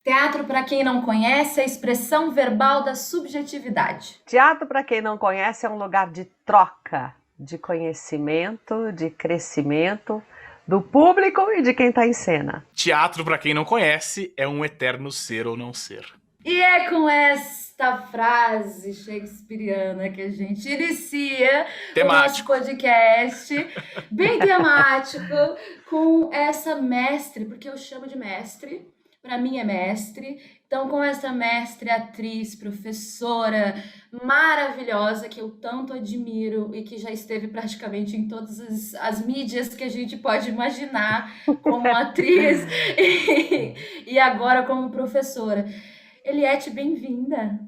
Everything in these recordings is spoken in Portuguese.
Teatro, para quem não conhece, é a expressão verbal da subjetividade. Teatro, para quem não conhece, é um lugar de troca, de conhecimento, de crescimento do público e de quem está em cena. Teatro, para quem não conhece, é um eterno ser ou não ser. E é com esta frase shakespeariana que a gente inicia o nosso podcast, bem temático, com essa mestre, porque eu chamo de mestre, para mim é mestre. Então, com essa mestre, atriz, professora maravilhosa, que eu tanto admiro e que já esteve praticamente em todas as mídias que a gente pode imaginar como atriz e agora como professora. Eliette, bem-vinda.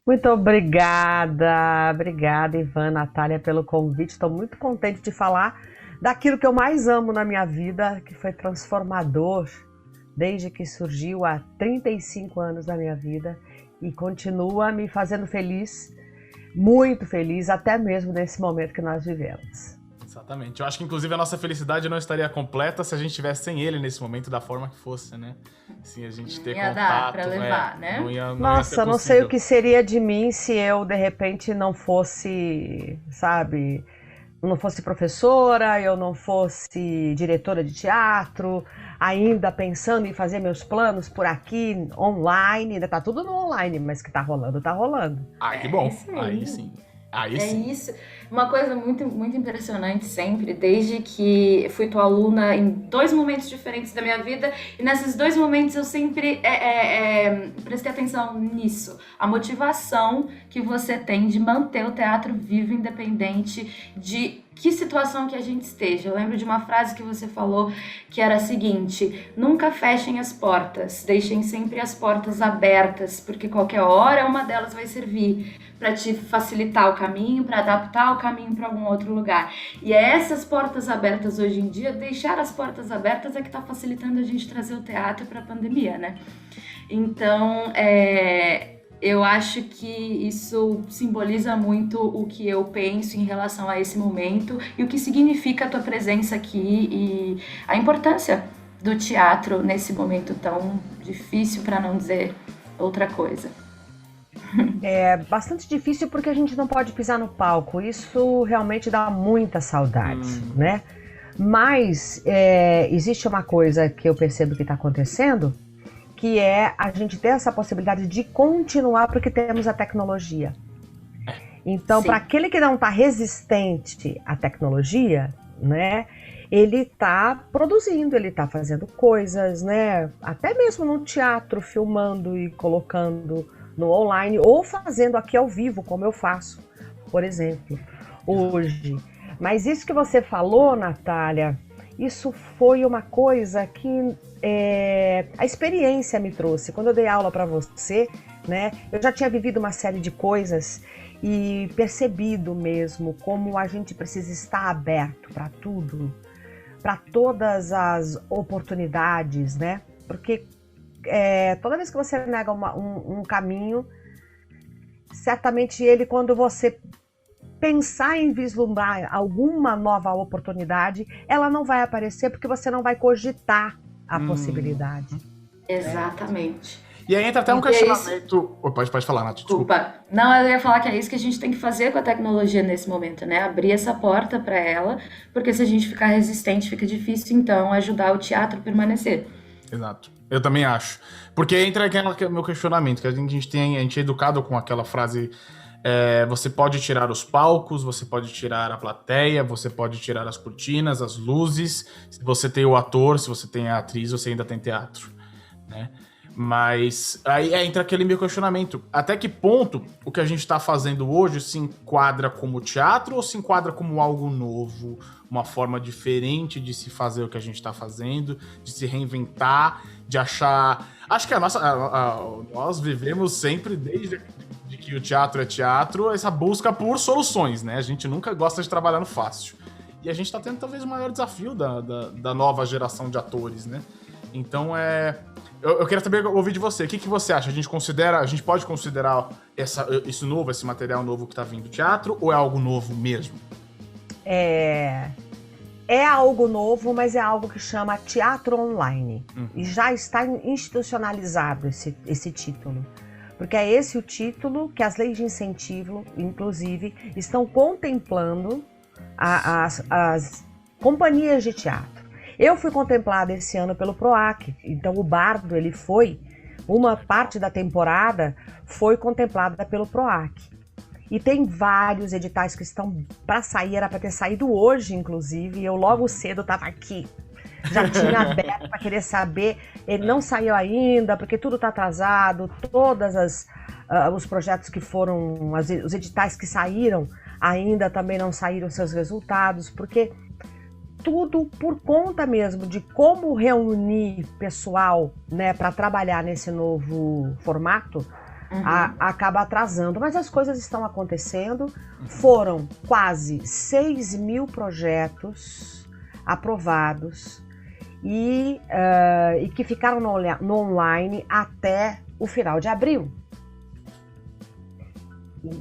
Muito obrigada, Ivan, Natália, pelo convite. Estou muito contente de falar daquilo que eu mais amo na minha vida, que foi transformador desde que surgiu há 35 anos da minha vida e continua me fazendo feliz, muito feliz, até mesmo nesse momento que nós vivemos. Exatamente. Eu acho que, inclusive, a nossa felicidade não estaria completa se a gente estivesse sem ele nesse momento, da forma que fosse, né? Sim, a gente ter contato. Dar pra levar, né? Nossa, não sei o que seria de mim se eu, de repente, não fosse, sabe, não fosse professora, eu não fosse diretora de teatro, ainda pensando em fazer meus planos por aqui, online, ainda tá tudo no online, mas que tá rolando, tá rolando. Ah, que bom. Aí sim. Aí sim. Isso. Uma coisa muito, muito impressionante sempre, desde que fui tua aluna em 2 momentos diferentes da minha vida, e nesses 2 momentos eu sempre prestei atenção nisso. A motivação que você tem de manter o teatro vivo, independente de que situação que a gente esteja. Eu lembro de uma frase que você falou que era a seguinte: nunca fechem as portas, deixem sempre as portas abertas, porque qualquer hora uma delas vai servir para te facilitar o caminho, para adaptar o caminho para algum outro lugar. E é essas portas abertas hoje em dia, deixar as portas abertas é que está facilitando a gente trazer o teatro para a pandemia, né? Então, eu acho que isso simboliza muito o que eu penso em relação a esse momento e o que significa a tua presença aqui e a importância do teatro nesse momento tão difícil, para não dizer outra coisa. É bastante difícil porque a gente não pode pisar no palco. Isso realmente dá muita saudade, né? Mas existe uma coisa que eu percebo que está acontecendo, que é a gente ter essa possibilidade de continuar porque temos a tecnologia. Então, para aquele que não está resistente à tecnologia, né, ele está produzindo, ele está fazendo coisas, né, até mesmo no teatro, filmando e colocando no online, ou fazendo aqui ao vivo, como eu faço, por exemplo, hoje. Mas isso que você falou, Natália, isso foi uma coisa que a experiência me trouxe. Quando eu dei aula para você, né, eu já tinha vivido uma série de coisas e percebido mesmo como a gente precisa estar aberto para tudo, para todas as oportunidades, né? Porque toda vez que você nega um caminho, certamente ele, quando você pensar em vislumbrar alguma nova oportunidade, ela não vai aparecer porque você não vai cogitar a possibilidade. Exatamente. E aí entra até um questionamento... Pode falar, Nath, desculpa. Não, eu ia falar que é isso que a gente tem que fazer com a tecnologia nesse momento, né? Abrir essa porta para ela, porque se a gente ficar resistente, fica difícil, então, ajudar o teatro a permanecer. Exato. Eu também acho. Porque entra aquele meu questionamento, que a gente é educado com aquela frase... você pode tirar os palcos, você pode tirar a plateia, você pode tirar as cortinas, as luzes. Se você tem o ator, se você tem a atriz, você ainda tem teatro, né? Mas aí entra aquele meu questionamento. Até que ponto o que a gente está fazendo hoje se enquadra como teatro ou se enquadra como algo novo? Uma forma diferente de se fazer o que a gente está fazendo, de se reinventar, de achar... Acho que nós vivemos sempre, desde que o teatro é teatro, essa busca por soluções, né? A gente nunca gosta de trabalhar no fácil. E a gente tá tendo talvez o maior desafio da nova geração de atores, né? Então eu queria saber, ouvir de você, o que você acha? A gente pode considerar isso novo, esse material novo que tá vindo do teatro, ou é algo novo mesmo? É algo novo, mas é algo que chama teatro online. E já está institucionalizado esse título. Porque é esse o título que as leis de incentivo, inclusive, estão contemplando as companhias de teatro. Eu fui contemplada esse ano pelo PROAC, então o Bardo, uma parte da temporada foi contemplada pelo PROAC. E tem vários editais que estão para sair, era para ter saído hoje, inclusive, eu logo cedo estava aqui. Já tinha aberto para querer saber, ele não saiu ainda, porque tudo está atrasado, os projetos que foram, os editais que saíram, ainda também não saíram seus resultados, porque tudo por conta mesmo de como reunir pessoal, né, para trabalhar nesse novo formato, acaba atrasando. Mas as coisas estão acontecendo, foram quase 6 mil projetos aprovados e que ficaram no online até o final de abril.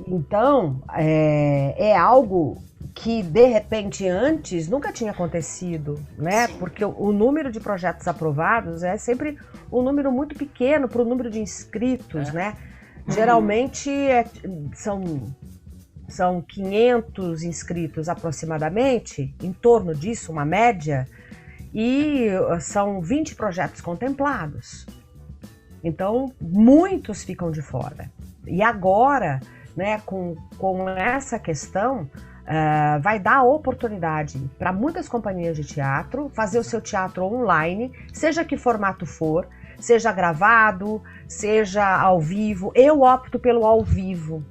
Então, é algo que, de repente, antes nunca tinha acontecido, né? Sim. Porque o número de projetos aprovados é sempre um número muito pequeno para o número de inscritos, né? Geralmente são 500 inscritos aproximadamente, em torno disso, uma média, e são 20 projetos contemplados. Então, muitos ficam de fora. E agora, né, com essa questão, vai dar oportunidade para muitas companhias de teatro fazer o seu teatro online, seja que formato for, seja gravado, seja ao vivo. Eu opto pelo ao vivo,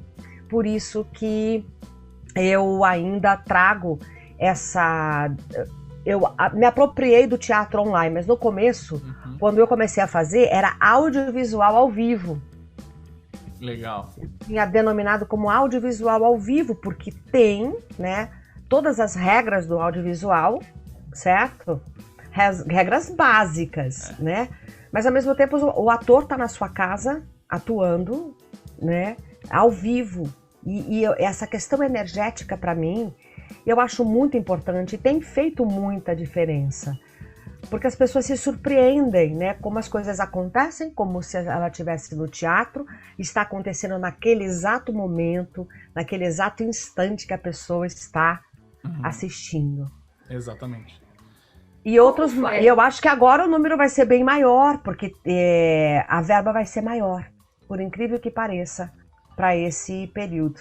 por isso que eu ainda trago eu me apropriei do teatro online, mas no começo, quando eu comecei a fazer, era audiovisual ao vivo. Legal. Eu tinha denominado como audiovisual ao vivo, porque tem, né, todas as regras do audiovisual, certo? Regras básicas, né? Mas ao mesmo tempo o ator está na sua casa, atuando, né, ao vivo. E essa questão energética, para mim, eu acho muito importante e tem feito muita diferença. Porque as pessoas se surpreendem, né? Como as coisas acontecem, como se ela estivesse no teatro, está acontecendo naquele exato momento, naquele exato instante que a pessoa está assistindo. Exatamente. E outros, eu acho que agora o número vai ser bem maior, porque a verba vai ser maior, por incrível que pareça, para esse período.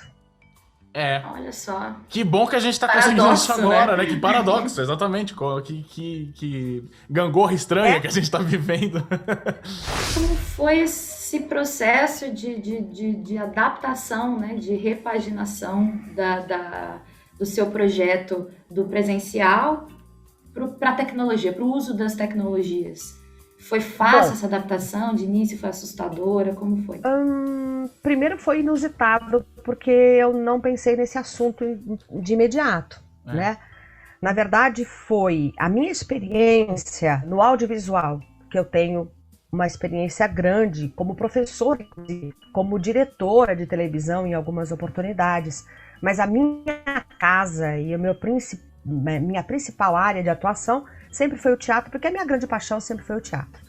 Olha só. Que bom que a gente tá conseguindo isso agora, né? Que paradoxo, exatamente. Que gangorra estranha que a gente tá vivendo. Como foi esse processo de adaptação, né? De repaginação do seu projeto do presencial para a tecnologia, para o uso das tecnologias? Foi fácil essa adaptação? De início foi assustadora? Como foi? Primeiro foi inusitado, porque eu não pensei nesse assunto de imediato, né? Na verdade, foi a minha experiência no audiovisual, que eu tenho uma experiência grande como professora, como diretora de televisão em algumas oportunidades, mas a minha casa e o minha principal área de atuação sempre foi o teatro, porque a minha grande paixão sempre foi o teatro.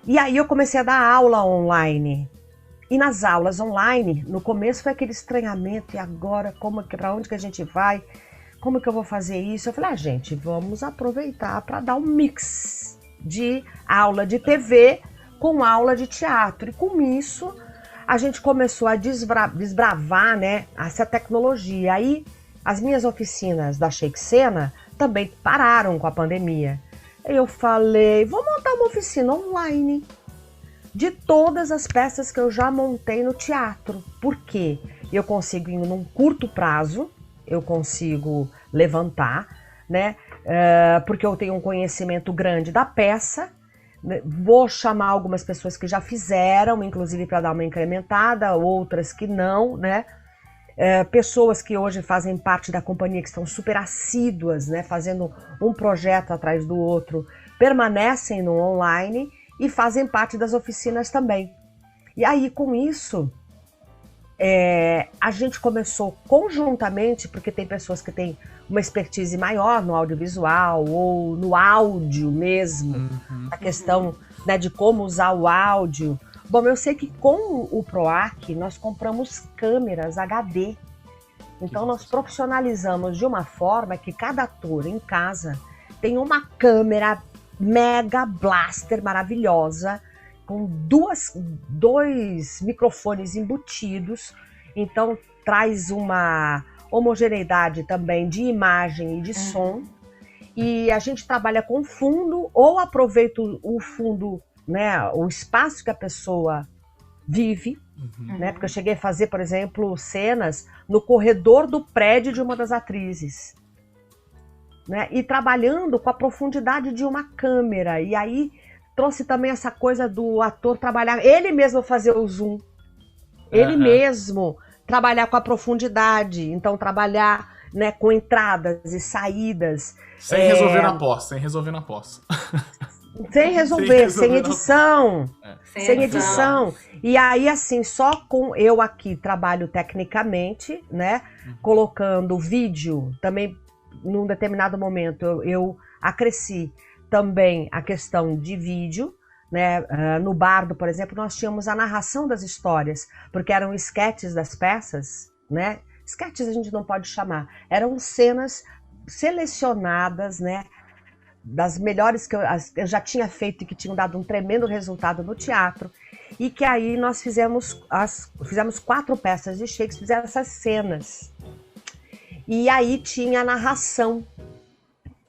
E aí eu comecei a dar aula online. E nas aulas online, no começo foi aquele estranhamento, e agora, para onde que a gente vai? Como que eu vou fazer isso? Eu falei, gente, vamos aproveitar para dar um mix de aula de TV com aula de teatro. E com isso, a gente começou a desbravar, né, essa tecnologia. Aí, as minhas oficinas da Shake Cena também pararam com a pandemia. Eu falei, vou montar uma oficina online de todas as peças que eu já montei no teatro. Por quê? Eu consigo, num curto prazo, eu consigo levantar, né? Porque eu tenho um conhecimento grande da peça. Vou chamar algumas pessoas que já fizeram, inclusive para dar uma incrementada, outras que não, né? pessoas que hoje fazem parte da companhia, que estão super assíduas, né, fazendo um projeto atrás do outro, permanecem no online e fazem parte das oficinas também. E aí, com isso, a gente começou conjuntamente, porque tem pessoas que têm uma expertise maior no audiovisual ou no áudio mesmo, a questão, né, de como usar o áudio. Bom, eu sei que com o PROAC nós compramos câmeras HD. Então nós profissionalizamos de uma forma que cada ator em casa tem uma câmera mega blaster maravilhosa, com dois microfones embutidos. Então traz uma homogeneidade também de imagem e de som. E a gente trabalha com fundo, ou aproveita o fundo, né, o espaço que a pessoa vive, né, porque eu cheguei a fazer, por exemplo, cenas no corredor do prédio de uma das atrizes, né, e trabalhando com a profundidade de uma câmera, e aí trouxe também essa coisa do ator trabalhar, ele mesmo fazer o zoom, ele mesmo trabalhar com a profundidade, então trabalhar, né, com entradas e saídas. Sem resolver na pós, sem resolver na pós. Sem resolver, sem edição. Sem edição. E aí, assim, só com eu aqui trabalho tecnicamente, né? Colocando vídeo, também num determinado momento eu acresci também a questão de vídeo, né? No Bardo, por exemplo, nós tínhamos a narração das histórias, porque eram esquetes das peças, né? Esquetes a gente não pode chamar, eram cenas selecionadas, né? Das melhores que eu já tinha feito e que tinham dado um tremendo resultado no teatro, e que aí nós fizemos 4 peças de Shakespeare, fizeram essas cenas. E aí tinha a narração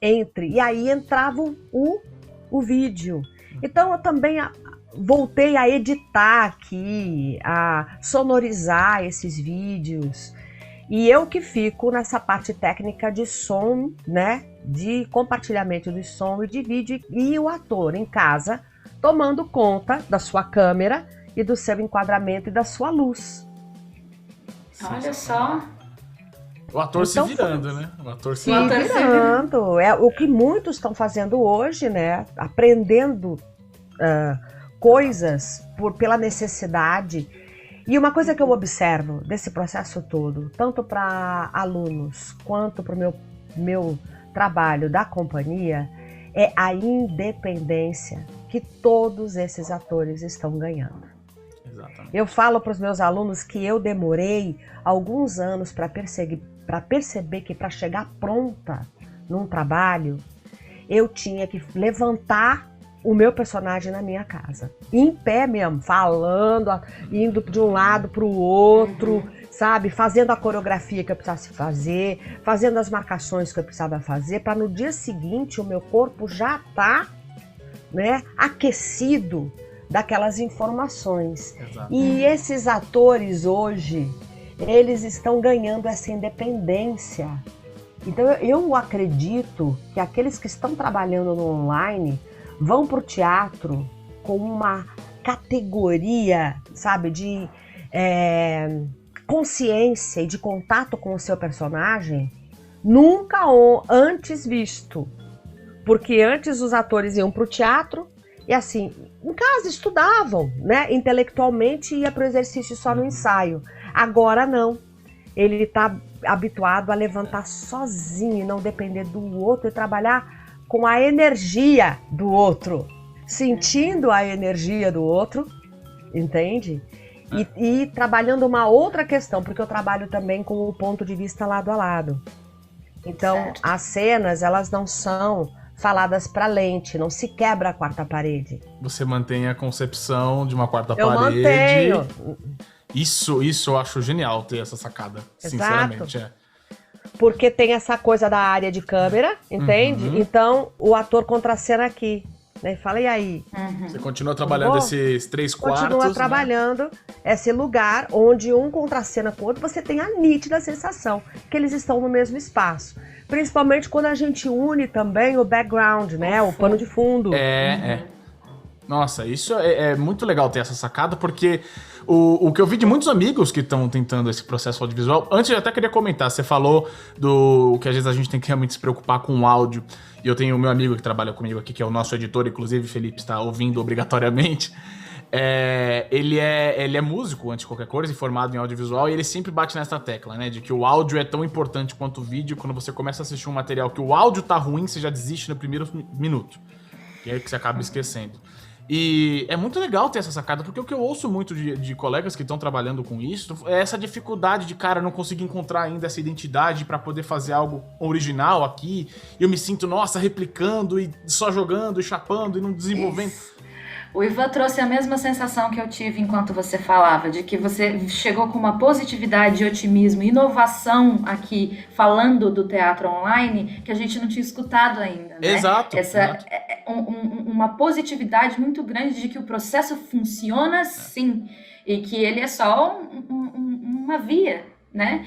e aí entrava o vídeo. Então eu também voltei a editar aqui, a sonorizar esses vídeos. E eu que fico nessa parte técnica de som, né? De compartilhamento de som e de vídeo, e o ator em casa tomando conta da sua câmera e do seu enquadramento e da sua luz. Olha só. O ator então, se virando, né? O ator se virando. É o que muitos estão fazendo hoje, né? Aprendendo coisas pela necessidade. E uma coisa que eu observo desse processo todo, tanto para alunos quanto para o meu trabalho da companhia, é a independência que todos esses atores estão ganhando. Exatamente. Eu falo para os meus alunos que eu demorei alguns anos para perceber que para chegar pronta num trabalho, eu tinha que levantar o meu personagem na minha casa, em pé mesmo, falando, indo de um lado para o outro, sabe, fazendo a coreografia que eu precisasse fazer, fazendo as marcações que eu precisava fazer, para no dia seguinte o meu corpo já tá, né, aquecido daquelas informações. Exato. E esses atores hoje, eles estão ganhando essa independência. Então eu acredito que aqueles que estão trabalhando no online vão para o teatro com uma categoria, sabe, de consciência e de contato com o seu personagem nunca antes visto. Porque antes os atores iam para o teatro e assim, em casa estudavam, né, intelectualmente, ia para o exercício só no ensaio. Agora não. Ele está habituado a levantar sozinho e não depender do outro e trabalhar com a energia do outro, sentindo a energia do outro, entende? E trabalhando uma outra questão, porque eu trabalho também com o ponto de vista lado a lado. Então, certo. As cenas, elas não são faladas para lente, não se quebra a quarta parede. Você mantém a concepção de uma quarta eu parede. Mantenho. Isso eu acho genial ter essa sacada, sinceramente. Porque tem essa coisa da área de câmera, entende? Então, o ator contracena aqui, né? E fala, e aí? Você continua trabalhando esses 3 quartos, continua trabalhando esse lugar onde um contracena com o outro, você tem a nítida sensação que eles estão no mesmo espaço. Principalmente quando a gente une também o background, né? O pano de fundo. Nossa, isso é muito legal ter essa sacada, porque o que eu vi de muitos amigos que estão tentando esse processo audiovisual... Antes, eu até queria comentar, você falou do que às vezes a gente tem que realmente se preocupar com o áudio, e eu tenho o meu amigo que trabalha comigo aqui, que é o nosso editor, inclusive, Felipe, está ouvindo obrigatoriamente. Ele é músico, antes de qualquer coisa, e formado em audiovisual, e ele sempre bate nessa tecla, né? De que o áudio é tão importante quanto o vídeo. Quando você começa a assistir um material que o áudio tá ruim, você já desiste no primeiro minuto. Que é que você acaba esquecendo. E é muito legal ter essa sacada, porque o que eu ouço muito de colegas que estão trabalhando com isso é essa dificuldade de, cara, não conseguir encontrar ainda essa identidade pra poder fazer algo original aqui. E eu me sinto, nossa, replicando e só jogando e chapando e não desenvolvendo. Isso. O Ivan trouxe a mesma sensação que eu tive enquanto você falava, de que você chegou com uma positividade, otimismo, inovação aqui, falando do teatro online, que a gente não tinha escutado ainda, né? Exato. Uma positividade muito grande de que o processo funciona sim, e que ele é só uma via, né?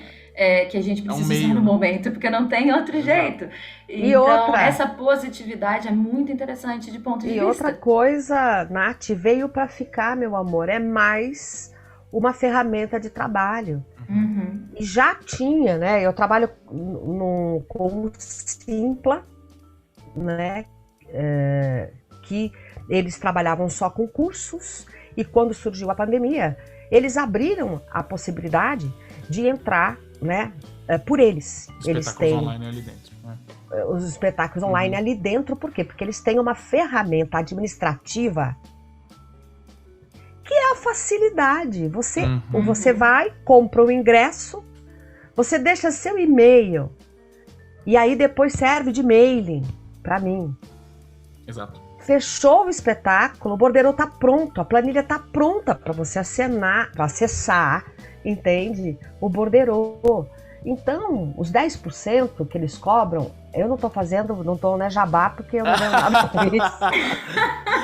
Que a gente precisa usar no momento, porque não tem outro jeito. Então, essa positividade é muito interessante de ponto de vista. E outra coisa, Nath, veio para ficar, meu amor, é mais uma ferramenta de trabalho. Uhum. E já tinha, né? Eu trabalho com o Simpla, né? Que eles trabalhavam só com cursos, e quando surgiu a pandemia, eles abriram a possibilidade de entrar, né, por eles. Eles têm online ali dentro, né? Os espetáculos online ali dentro, por quê? Porque eles têm uma ferramenta administrativa que é a facilidade. Você vai, compra o ingresso, você deixa seu e-mail, e aí depois serve de mailing para mim. Exato. Fechou o espetáculo, o borderô tá pronto, a planilha tá pronta para você acessar, entende? O borderô. Então, os 10% que eles cobram, eu não tô fazendo, não tô, né, jabá, porque eu não ganho nada com isso.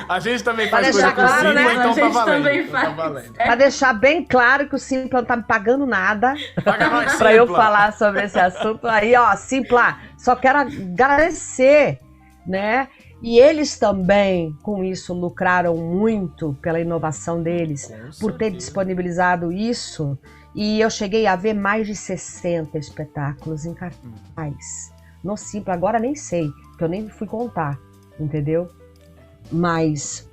A gente também faz coisa com o Simpla, né? Então tá valendo. Pra deixar bem claro que o Simpla não tá me pagando nada pra pra eu falar sobre esse assunto. Aí, ó, Simpla, só quero agradecer, né? E eles também, com isso, lucraram muito pela inovação deles, por ter disponibilizado isso. E eu cheguei a ver mais de 60 espetáculos em cartaz. No Simpla, agora nem sei, porque eu nem fui contar, entendeu? Mas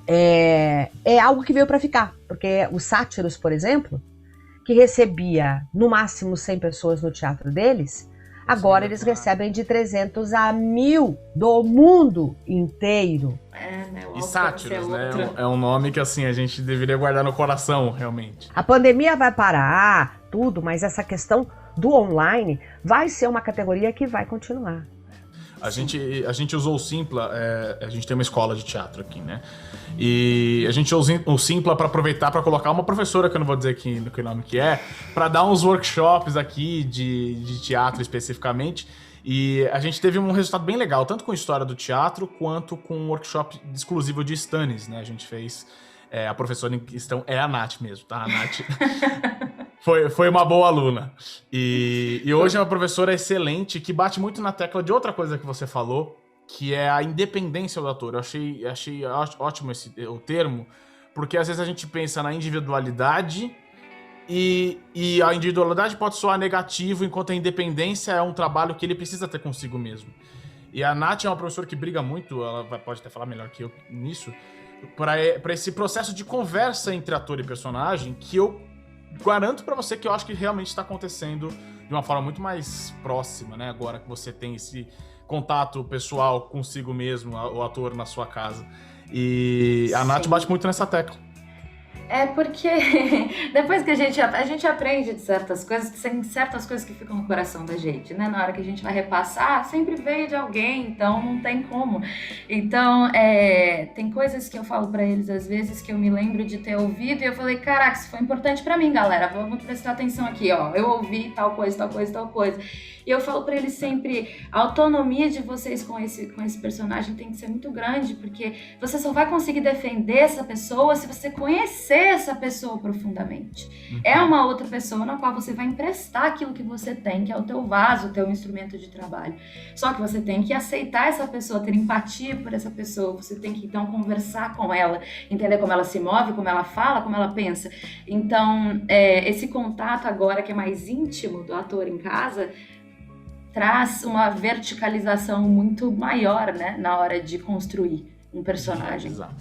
é algo que veio para ficar. Porque o Sátiros, por exemplo, que recebia no máximo 100 pessoas no teatro deles, agora eles recebem de 300 a 1.000 do mundo inteiro. Né, e Sátiros, né? É um nome que, assim, a gente deveria guardar no coração, realmente. A pandemia vai parar, tudo, mas essa questão do online vai ser uma categoria que vai continuar. A gente usou o Simpla, a gente tem uma escola de teatro aqui, né? E a gente usou o Simpla para aproveitar para colocar uma professora, que eu não vou dizer que nome que é, para dar uns workshops aqui de teatro especificamente. E a gente teve um resultado bem legal, tanto com a história do teatro, quanto com um workshop exclusivo de Stannis, né? A gente fez... a professora em questão é a Nath mesmo, tá? A Nath foi uma boa aluna. E hoje é uma professora excelente, que bate muito na tecla de outra coisa que você falou, que é a independência do ator. Eu achei ótimo o termo, porque às vezes a gente pensa na individualidade... E a individualidade pode soar negativo, enquanto a independência é um trabalho que ele precisa ter consigo mesmo. E a Nath é uma professora que briga muito, ela pode até falar melhor que eu nisso, para esse processo de conversa entre ator e personagem, que eu garanto para você que eu acho que realmente está acontecendo de uma forma muito mais próxima, né? Agora que você tem esse contato pessoal consigo mesmo, o ator na sua casa. E a Nath bate muito nessa tecla. É porque depois que a gente aprende de certas coisas, tem certas coisas que ficam no coração da gente, né? Na hora que a gente vai repassar, sempre veio de alguém, então não tem como. Então, tem coisas que eu falo pra eles às vezes que eu me lembro de ter ouvido e eu falei, caraca, isso foi importante pra mim, galera, vamos prestar atenção aqui, ó. Eu ouvi tal coisa, tal coisa, tal coisa. E eu falo pra eles sempre, a autonomia de vocês com esse personagem tem que ser muito grande, porque você só vai conseguir defender essa pessoa se você conhecer conhecer essa pessoa profundamente. É uma outra pessoa na qual você vai emprestar aquilo que você tem, que é o teu vaso, o teu instrumento de trabalho. Só que você tem que aceitar essa pessoa, ter empatia por essa pessoa, você tem que então conversar com ela, entender como ela se move, como ela fala, como ela pensa. Então, esse contato agora que é mais íntimo do ator em casa traz uma verticalização muito maior, né, na hora de construir um personagem. Exato.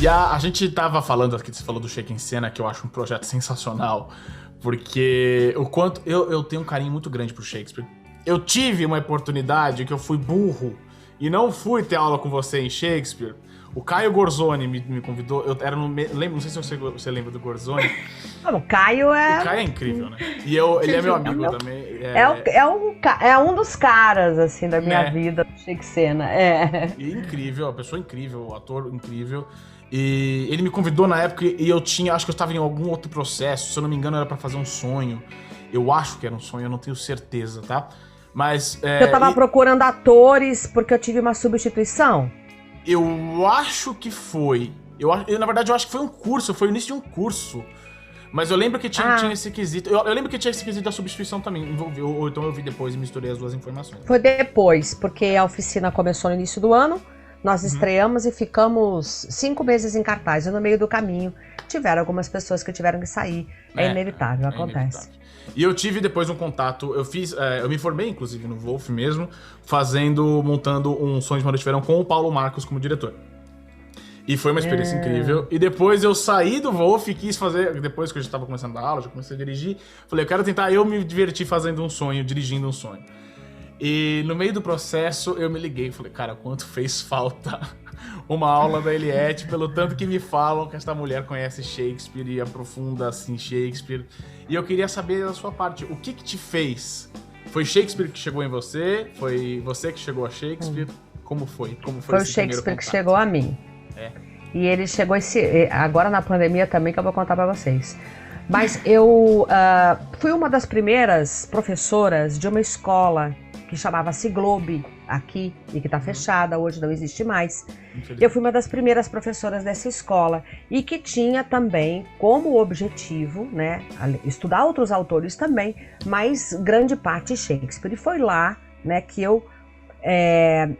E a gente tava falando aqui, você falou do Shake em Cena, que eu acho um projeto sensacional, porque o quanto eu tenho um carinho muito grande pro Shakespeare. Eu tive uma oportunidade que eu fui burro e não fui ter aula com você em Shakespeare. O Caio Gorzoni me convidou, eu era não sei se você lembra do Gorzoni. O Caio é incrível, né? E ele é meu amigo também. É um dos caras, assim, da minha vida, Shake Cena. E incrível, a pessoa incrível, o ator incrível. E ele me convidou na época e eu acho que eu estava em algum outro processo, se eu não me engano era pra fazer um sonho. Eu acho que era um sonho, eu não tenho certeza, tá? Mas... eu tava procurando atores porque eu tive uma substituição. Eu acho que foi. Na verdade, eu acho que foi um curso, foi o início de um curso. Mas eu lembro que tinha esse quesito. Eu lembro que tinha esse quesito da substituição também. Ou então eu vi depois e misturei as duas informações. Foi depois, porque a oficina começou no início do ano, nós estreamos e ficamos 5 meses em cartaz. E no meio do caminho tiveram algumas pessoas que tiveram que sair. É inevitável, acontece. Inevitável. E eu tive depois um contato, eu me formei inclusive no Wolf mesmo, montando um Sonho de uma Noite de Verão com o Paulo Marcos como diretor. E foi uma experiência incrível. E depois eu saí do Wolf e quis fazer, depois que eu já estava começando a dar aula, já comecei a dirigir, falei, eu quero tentar eu me divertir fazendo um sonho, dirigindo um sonho. E no meio do processo eu me liguei e falei, cara, quanto fez falta uma aula da Eliette, pelo tanto que me falam que esta mulher conhece Shakespeare e aprofunda assim Shakespeare. E eu queria saber da sua parte, o que te fez? Foi Shakespeare que chegou em você? Foi você que chegou a Shakespeare? Como foi? Foi o Shakespeare que chegou a mim. E ele chegou agora na pandemia também, que eu vou contar pra vocês. Mas eu fui uma das primeiras professoras de uma escola que chamava-se Globe aqui e que está fechada, hoje não existe mais. Eu fui uma das primeiras professoras dessa escola e que tinha também como objetivo, né, estudar outros autores também, mas grande parte Shakespeare. E foi lá, né, que eu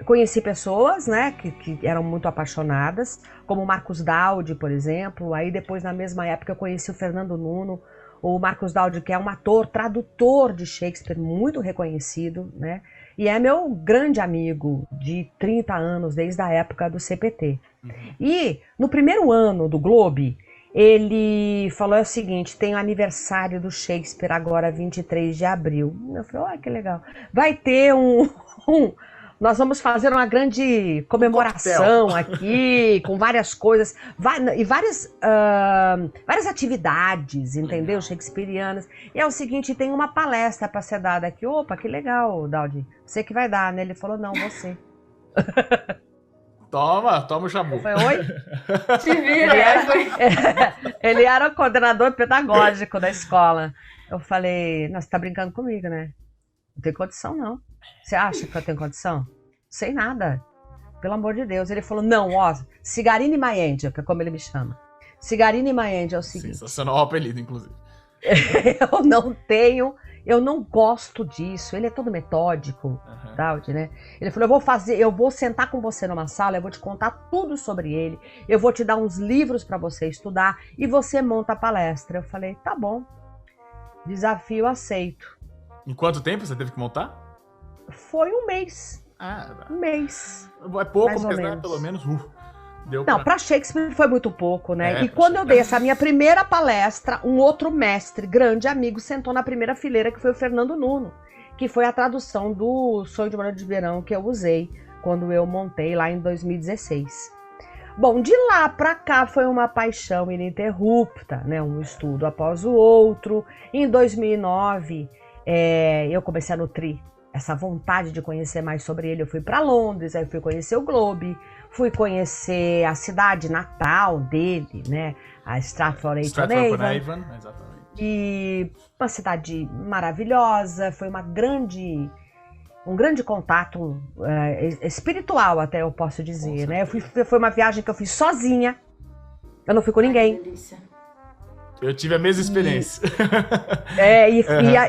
conheci pessoas, né, que eram muito apaixonadas, como o Marcos Daudi, por exemplo. Aí depois, na mesma época, eu conheci o Fernando Nuno. O Marcos Daudi, que é um ator, tradutor de Shakespeare, muito reconhecido, né? E é meu grande amigo de 30 anos, desde a época do CPT. E no primeiro ano do Globe, ele falou o seguinte, tem o aniversário do Shakespeare agora, 23 de abril. Eu falei, olha que legal. Vai ter nós vamos fazer uma grande comemoração aqui, com várias coisas, e várias atividades, entendeu? Shakespearianas. E é o seguinte, tem uma palestra para ser dada aqui. Opa, que legal, Daudi. Você que vai dar, né? Ele falou, não, você. Toma o chabu. Eu falei, oi? Te vira. Ele era o coordenador pedagógico da escola. Eu falei, não, você tá brincando comigo, né? Não tem condição, não. Você acha que eu tenho condição? Sei nada. Pelo amor de Deus. Ele falou, não, ó, Cigarini My Angel, que é como ele me chama. Cigarini My Angel é o seguinte. Sensacional o apelido, inclusive. Eu não gosto disso. Ele é todo metódico, Daudi, né? Ele falou, eu vou sentar com você numa sala, eu vou te contar tudo sobre ele, eu vou te dar uns livros para você estudar e você monta a palestra. Eu falei, tá bom. Desafio aceito. Em quanto tempo você teve que montar? Foi um mês. Um mês. É pouco, mas né, pelo menos deu não, pra Shakespeare foi muito pouco, né? E quando eu dei essa minha primeira palestra, um outro mestre, grande amigo, sentou na primeira fileira, que foi o Fernando Nuno, que foi a tradução do Sonho de uma Noite de Verão que eu usei quando eu montei lá em 2016. Bom, de lá pra cá foi uma paixão ininterrupta, né? Um estudo após o outro. Em 2009, eu comecei a nutrir essa vontade de conhecer mais sobre ele. Eu fui para Londres, aí fui conhecer o Globe, fui conhecer a cidade natal dele, né? A Stratford-upon-Avon. Exatamente. E uma cidade maravilhosa, foi um grande contato espiritual, até eu posso dizer, né? Foi uma viagem que eu fiz sozinha, eu não fui com ninguém. Que delícia. Eu tive a mesma experiência.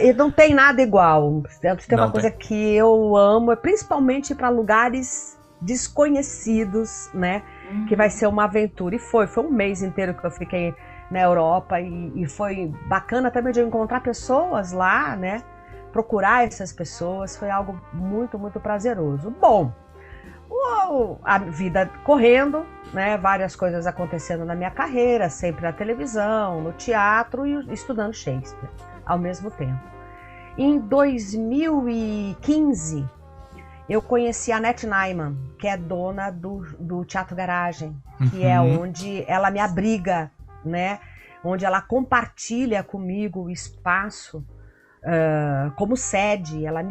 E não tem nada igual. Tem uma coisa tem. que eu amo, principalmente para lugares desconhecidos, né? Que vai ser uma aventura. E foi um mês inteiro que eu fiquei na Europa e foi bacana também de eu encontrar pessoas lá, né? Procurar essas pessoas, foi algo muito, muito prazeroso. Bom, a vida correndo, né? Várias coisas acontecendo na minha carreira, sempre na televisão, no teatro e estudando Shakespeare ao mesmo tempo. Em 2015, eu conheci a Annette Nyman, que é dona do Teatro Garagem, que é onde ela me abriga, né? Onde ela compartilha comigo o espaço como sede. Ela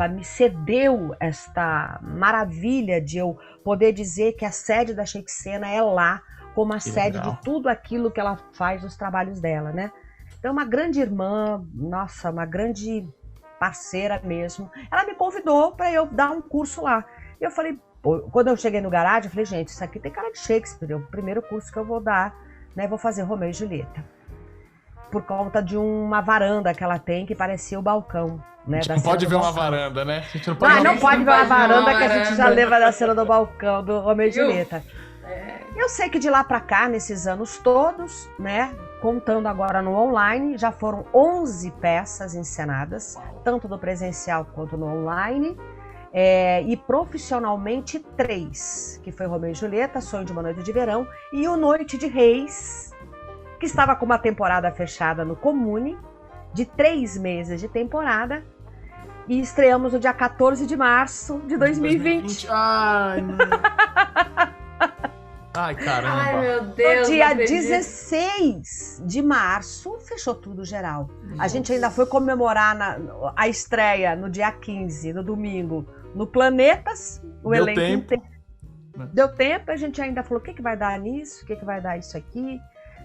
me cedeu esta maravilha de eu poder dizer que a sede da Shakespeare é lá, como a sede de tudo aquilo que ela faz nos trabalhos dela, né? Então, uma grande irmã, nossa, uma grande parceira mesmo. Ela me convidou para eu dar um curso lá. E eu falei, quando eu cheguei no garagem, eu falei, gente, isso aqui tem cara de Shakespeare, é o primeiro curso que eu vou dar, né? Vou fazer Romeu e Julieta. Por conta de uma varanda que ela tem que parecia o balcão, né? A gente não pode ver uma varanda, né? A gente não pode ver uma varanda que a gente já leva da cena do balcão do Romeu e Julieta. Eu sei que de lá pra cá, nesses anos todos, né? Contando agora no online, já foram 11 peças encenadas, tanto no presencial quanto no online. E profissionalmente 3, que foi Romeu e Julieta, Sonho de uma Noite de Verão, e o Noite de Reis, que estava com uma temporada fechada no Comune, de 3 meses de temporada, e estreamos no dia 14 de março de 2020. Ai, não. Ai, caramba. Ai, meu Deus. No dia 16 de março, fechou tudo geral. A gente ainda foi comemorar a estreia no dia 15, no domingo, no Planetas. O Deu elenco tempo. inteiro. Deu tempo, a gente ainda falou, o que vai dar nisso? O que vai dar isso aqui?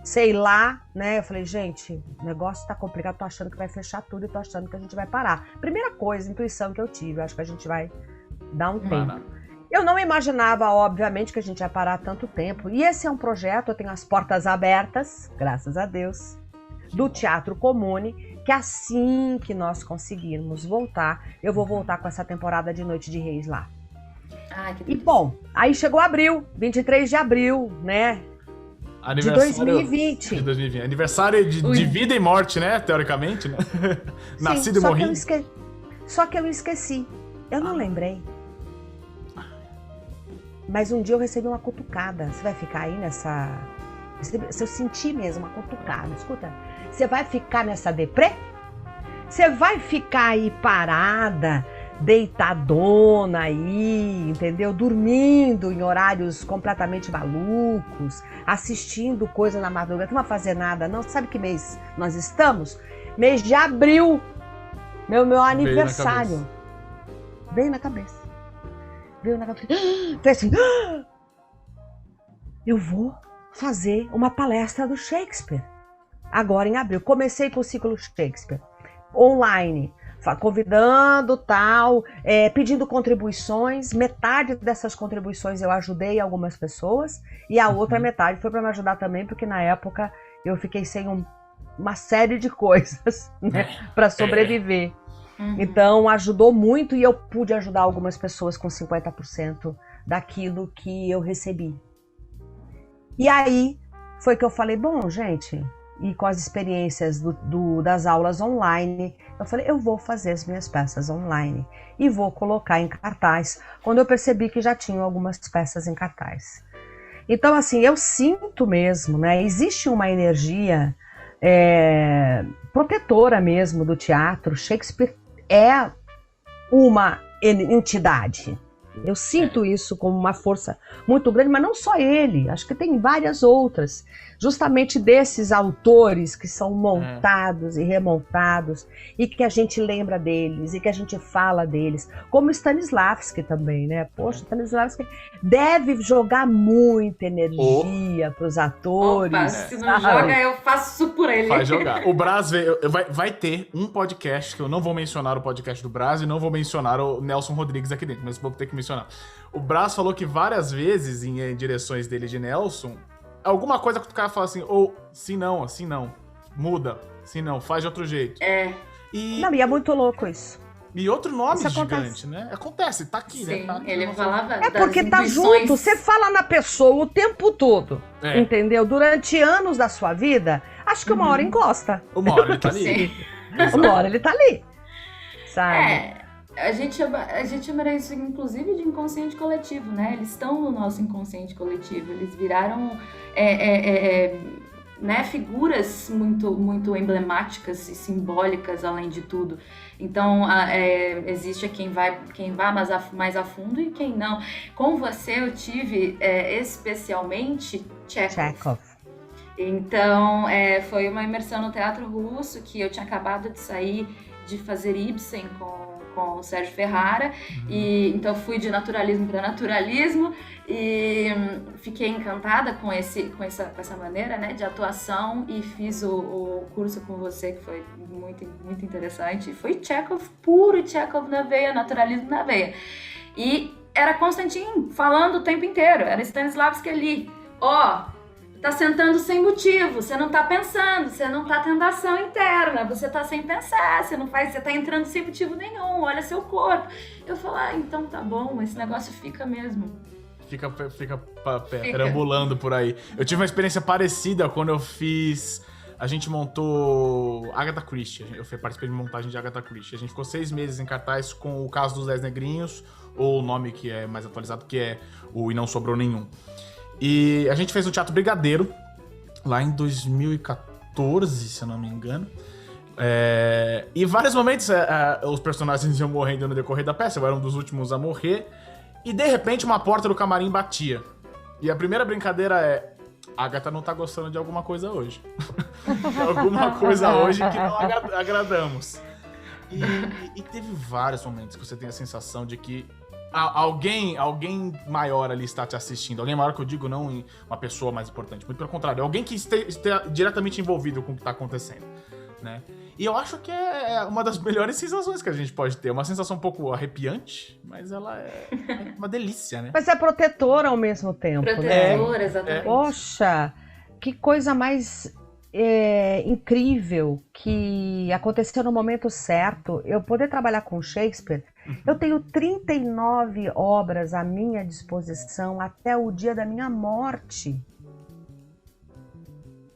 Sei lá, né? Eu falei, gente, o negócio tá complicado, tô achando que vai fechar tudo e tô achando que a gente vai parar. Primeira coisa, intuição que eu tive, acho que a gente vai dar um tempo. Eu não imaginava, obviamente, que a gente ia parar tanto tempo. E esse é um projeto, eu tenho as portas abertas, graças a Deus, do Teatro Comune, que assim que nós conseguirmos voltar, eu vou voltar com essa temporada de Noite de Reis lá. E bom, aí chegou abril, 23 de abril, né? De 2020. Aniversário de vida e morte, né? Teoricamente, né? Sim, Nascido e morrido. Só que eu esqueci. Eu não lembrei. Mas um dia eu recebi uma cutucada. Você vai ficar aí nessa... Se eu sentir mesmo uma cutucada, escuta. Você vai ficar nessa deprê? Você vai ficar aí parada, deitadona aí, entendeu? Dormindo em horários completamente malucos, assistindo coisa na madrugada, não vai fazer nada não. Sabe que mês nós estamos? Mês de abril, meu aniversário. Veio na cabeça. Falei assim, eu vou fazer uma palestra do Shakespeare agora em abril. Comecei com o ciclo Shakespeare online, convidando tal, pedindo contribuições. Metade dessas contribuições eu ajudei algumas pessoas e a outra metade foi para me ajudar também, porque na época eu fiquei sem uma série de coisas, né, para sobreviver. Então ajudou muito e eu pude ajudar algumas pessoas com 50% daquilo que eu recebi. E aí foi que eu falei, bom, gente, e com as experiências das aulas online, eu falei, eu vou fazer as minhas peças online e vou colocar em cartaz, quando eu percebi que já tinham algumas peças em cartaz. Então, assim, eu sinto mesmo, né? Existe uma energia protetora mesmo do teatro. Shakespeare é uma entidade. Eu sinto isso como uma força muito grande, mas não só ele, acho que tem várias outras, justamente desses autores que são montados e remontados, e que a gente lembra deles, e que a gente fala deles, como Stanislavski também, né? Poxa, Stanislavski deve jogar muita energia para os atores. Opa, se não joga, eu faço isso por ele. Vai jogar. O Brás vai ter um podcast, que eu não vou mencionar o podcast do Brás e não vou mencionar o Nelson Rodrigues aqui dentro, mas vou ter que mencionar. O Brás falou que várias vezes, em direções dele de Nelson, alguma coisa que o cara fala assim, ou sim não, assim não. muda. Se não, faz de outro jeito. Não, e é muito louco isso. E outro nome Isso gigante, acontece. né? Acontece, tá aqui, né? Sim, Tá aqui, ele não falava É das porque tá intuições. junto, você fala na pessoa o tempo todo, entendeu? Durante anos da sua vida, acho que uma hora encosta. Uma hora ele tá ali. Sim. Uma hora ele tá ali, sabe? A gente chama isso, inclusive, de inconsciente coletivo, né? Eles estão no nosso inconsciente coletivo. Eles viraram né, figuras muito emblemáticas e simbólicas, além de tudo. Então, existe quem vai mais a fundo e quem não. Com você, eu tive especialmente Chekhov. Então, foi uma imersão no teatro russo, que eu tinha acabado de sair de fazer Ibsen com o Sérgio Ferrara, e então fui de naturalismo para naturalismo e fiquei encantada com essa maneira, né, de atuação, e fiz o curso com você, que foi muito, muito interessante. Foi Chekhov, puro Chekhov na veia, naturalismo na veia. E era Constantin falando o tempo inteiro, era Stanislavski ali. Tá sentando sem motivo, você não tá pensando, você não tá tendo ação interna, você tá sem pensar, você tá entrando sem motivo nenhum, olha seu corpo. Eu falo, então tá bom, esse negócio fica mesmo. Fica perambulando por aí. Eu tive uma experiência parecida quando eu fiz... A gente montou Agatha Christie, eu participei de montagem de Agatha Christie. A gente ficou 6 meses em cartaz com o Caso dos 10 Negrinhos, ou o nome que é mais atualizado, que é o E Não Sobrou Nenhum. E a gente fez o Teatro Brigadeiro, lá em 2014, se eu não me engano. E em vários momentos os personagens iam morrendo no decorrer da peça, eu era um dos últimos a morrer. E de repente uma porta do camarim batia. E a primeira brincadeira é: a Agatha não tá gostando de alguma coisa hoje. Alguma coisa hoje que não agradamos. E teve vários momentos que você tem a sensação de que alguém maior ali está te assistindo. Alguém maior que eu digo, não uma pessoa mais importante. Muito pelo contrário, alguém que esteja diretamente envolvido com o que está acontecendo, né? E eu acho que é uma das melhores sensações que a gente pode ter. Uma sensação um pouco arrepiante, mas ela é uma delícia, né? Mas é protetora ao mesmo tempo, protetora, exatamente. Poxa, que coisa mais incrível que aconteceu no momento certo. Eu poder trabalhar com Shakespeare. Eu tenho 39 obras à minha disposição até o dia da minha morte.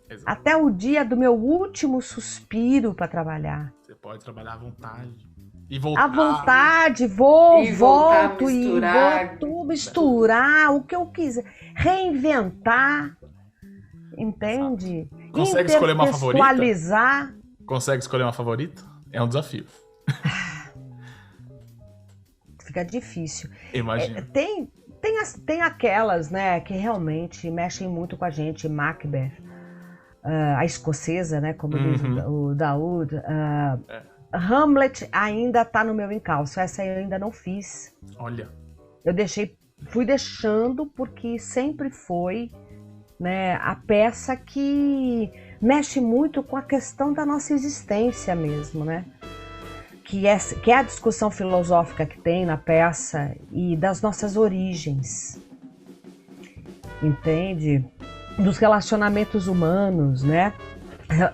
Exato. Até o dia do meu último suspiro para trabalhar. Você pode trabalhar à vontade. E voltar. À vontade, misturar o que eu quiser. Reinventar. Entende? Consegue escolher uma favorita? Intertextualizar. Consegue escolher uma favorita? É um desafio. Fica difícil. Imagina. Tem aquelas, né, que realmente mexem muito com a gente. Macbeth, a escocesa, né, como diz o Daoud. Hamlet ainda tá no meu encalço. Essa eu ainda não fiz. Olha. Fui deixando porque sempre foi, né, a peça que mexe muito com a questão da nossa existência mesmo, né? Que é a discussão filosófica que tem na peça e das nossas origens, entende? Dos relacionamentos humanos, né?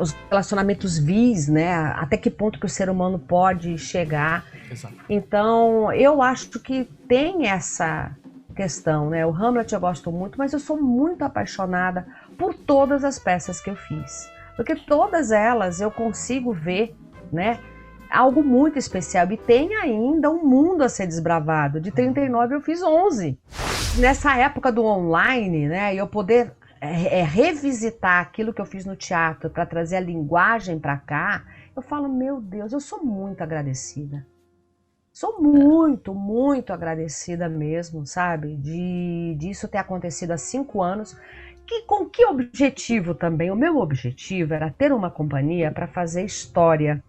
Os relacionamentos vis, né? Até que ponto que o ser humano pode chegar. Exato. Então, eu acho que tem essa questão, né? O Hamlet eu gosto muito, mas eu sou muito apaixonada por todas as peças que eu fiz. Porque todas elas eu consigo ver, né, algo muito especial. E tem ainda um mundo a ser desbravado. De 39 eu fiz 11. Nessa época do online, né, eu poder revisitar aquilo que eu fiz no teatro para trazer a linguagem para cá, eu falo, meu Deus, eu sou muito agradecida. Sou muito, muito agradecida mesmo, sabe? Disso ter acontecido há 5 anos. Com que objetivo também? O meu objetivo era ter uma companhia para fazer história.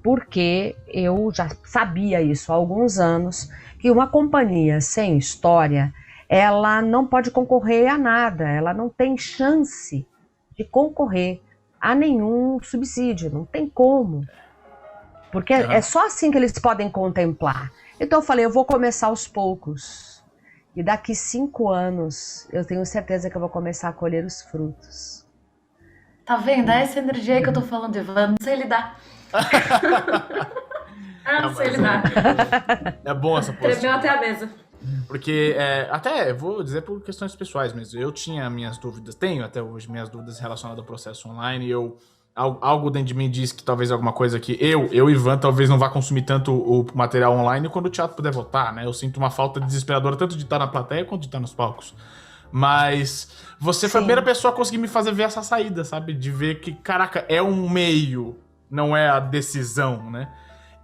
Porque eu já sabia isso há alguns anos, que uma companhia sem história, ela não pode concorrer a nada. Ela não tem chance de concorrer a nenhum subsídio. Não tem como. Porque é só assim que eles podem contemplar. Então eu falei, eu vou começar aos poucos. E daqui 5 anos, eu tenho certeza que eu vou começar a colher os frutos. Tá vendo? É essa energia aí que eu tô falando, Ivan. Não sei lidar. Não sei lidar. É bom essa postura. Tremeu até a mesa. Porque, até, eu vou dizer por questões pessoais mesmo, eu tinha minhas dúvidas, tenho até hoje minhas dúvidas relacionadas ao processo online, algo dentro de mim diz que talvez alguma coisa que eu Ivan, talvez não vá consumir tanto o material online quando o teatro puder voltar, né? Eu sinto uma falta desesperadora tanto de estar na plateia quanto de estar nos palcos. Mas você foi a primeira pessoa a conseguir me fazer ver essa saída, sabe? De ver que, caraca, é um meio, não é a decisão, né?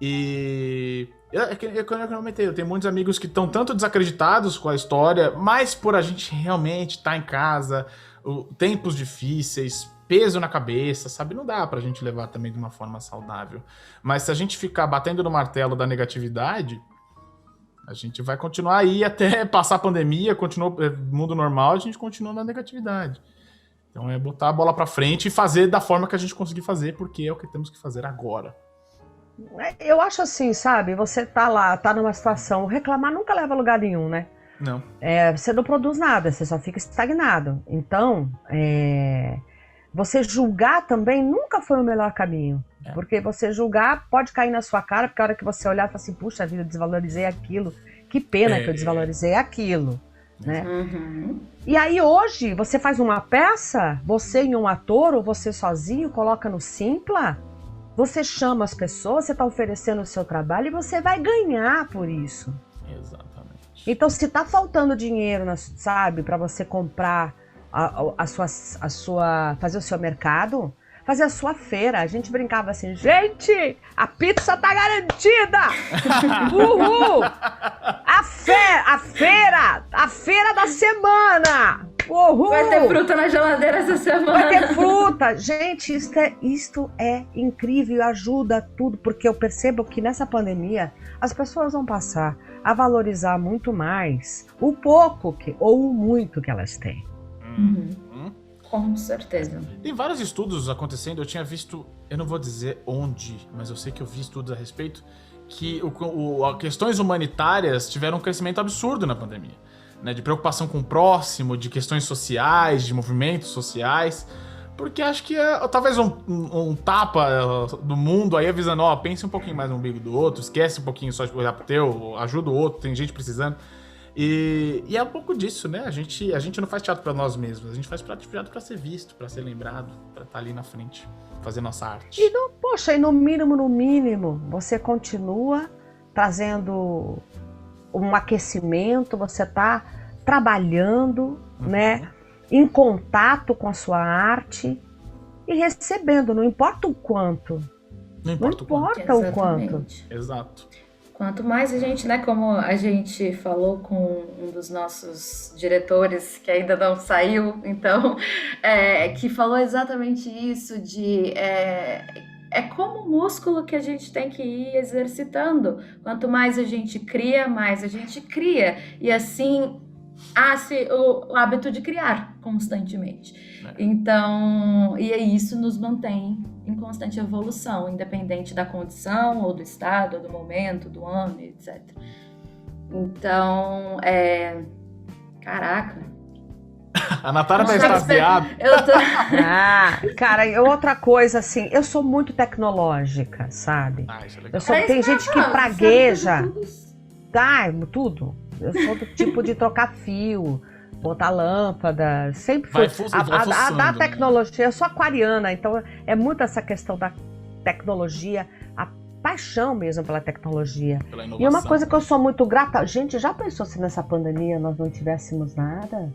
E... eu comentei, eu tenho muitos amigos que estão tanto desacreditados com a história, mas por a gente realmente estar em casa, tempos difíceis, peso na cabeça, sabe? Não dá pra gente levar também de uma forma saudável. Mas se a gente ficar batendo no martelo da negatividade, a gente vai continuar aí até passar a pandemia, continua mundo normal, a gente continua na negatividade. Então é botar a bola pra frente e fazer da forma que a gente conseguir fazer, porque é o que temos que fazer agora. Eu acho assim, sabe? Você tá lá, tá numa situação, reclamar nunca leva a lugar nenhum, né? Não. Você não produz nada, você só fica estagnado. Então, você julgar também nunca foi o melhor caminho. Porque você julgar pode cair na sua cara, porque a hora que você olhar e falar assim, puxa vida, desvalorizei aquilo, que pena que eu desvalorizei aquilo. Né? Uhum. E aí hoje, você faz uma peça, você e um ator, ou você sozinho, coloca no Simpla, você chama as pessoas, você está oferecendo o seu trabalho e você vai ganhar por isso. Exatamente. Então, se está faltando dinheiro, sabe, para você comprar fazer o seu mercado, fazer a sua feira. A gente brincava assim, gente, a pizza tá garantida! Uhul! A feira da semana! Uhul! Vai ter fruta na geladeira essa semana. Vai ter fruta! Gente, isto é incrível e ajuda tudo, porque eu percebo que nessa pandemia as pessoas vão passar a valorizar muito mais o pouco ou o muito que elas têm. Uhum. Com certeza. Tem vários estudos acontecendo, eu tinha visto, eu não vou dizer onde, mas eu sei que eu vi estudos a respeito, que questões humanitárias tiveram um crescimento absurdo na pandemia. Né, de preocupação com o próximo, de questões sociais, de movimentos sociais, porque acho que talvez um tapa do mundo aí avisando, pense um pouquinho mais no umbigo do outro, esquece um pouquinho só de olhar pro teu, ajuda o outro, tem gente precisando. E é um pouco disso, né? A gente não faz teatro pra nós mesmos, a gente faz teatro pra ser visto, pra ser lembrado, pra estar ali na frente, fazer nossa arte. E no mínimo, você continua trazendo um aquecimento, você tá trabalhando, né? Em contato com a sua arte e recebendo, não importa o quanto. Não importa o quanto. Exato. Quanto mais a gente, né, como a gente falou com um dos nossos diretores, que ainda não saiu, então, que falou exatamente isso, é como um músculo que a gente tem que ir exercitando. Quanto mais a gente cria, mais a gente cria. E assim, há-se o hábito de criar constantemente. Então, e isso nos mantém em constante evolução, independente da condição, ou do estado, ou do momento, do ano, etc. Então, caraca. A Natália tá extasiada. Cara, outra coisa assim, eu sou muito tecnológica, sabe? Isso é legal. Tem gente que pragueja. Tudo. Eu sou do tipo de trocar fio, botar lâmpada, sempre foi. A da tecnologia, eu sou aquariana, então é muito essa questão da tecnologia, a paixão mesmo pela tecnologia. Pela inovação. E uma coisa que eu sou muito grata, gente, já pensou se nessa pandemia nós não tivéssemos nada?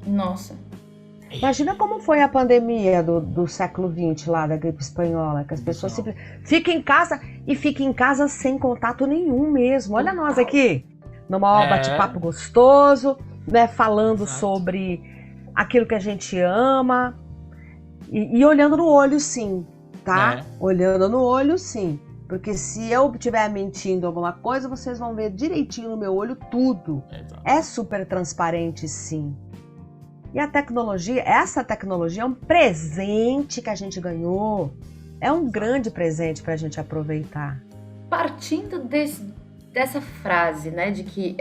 Nossa. Imagina como foi a pandemia do século XX lá, da gripe espanhola, que as pessoas ficam em casa e ficam em casa sem contato nenhum mesmo. Olha nós aqui, no maior bate-papo gostoso, né, falando sobre aquilo que a gente ama e olhando no olho sim, tá? Olhando no olho sim, porque se eu estiver mentindo alguma coisa, vocês vão ver direitinho no meu olho tudo. É super transparente sim. E a tecnologia, essa tecnologia é um presente que a gente ganhou, é um grande presente para a gente aproveitar. Partindo dessa frase, né, de que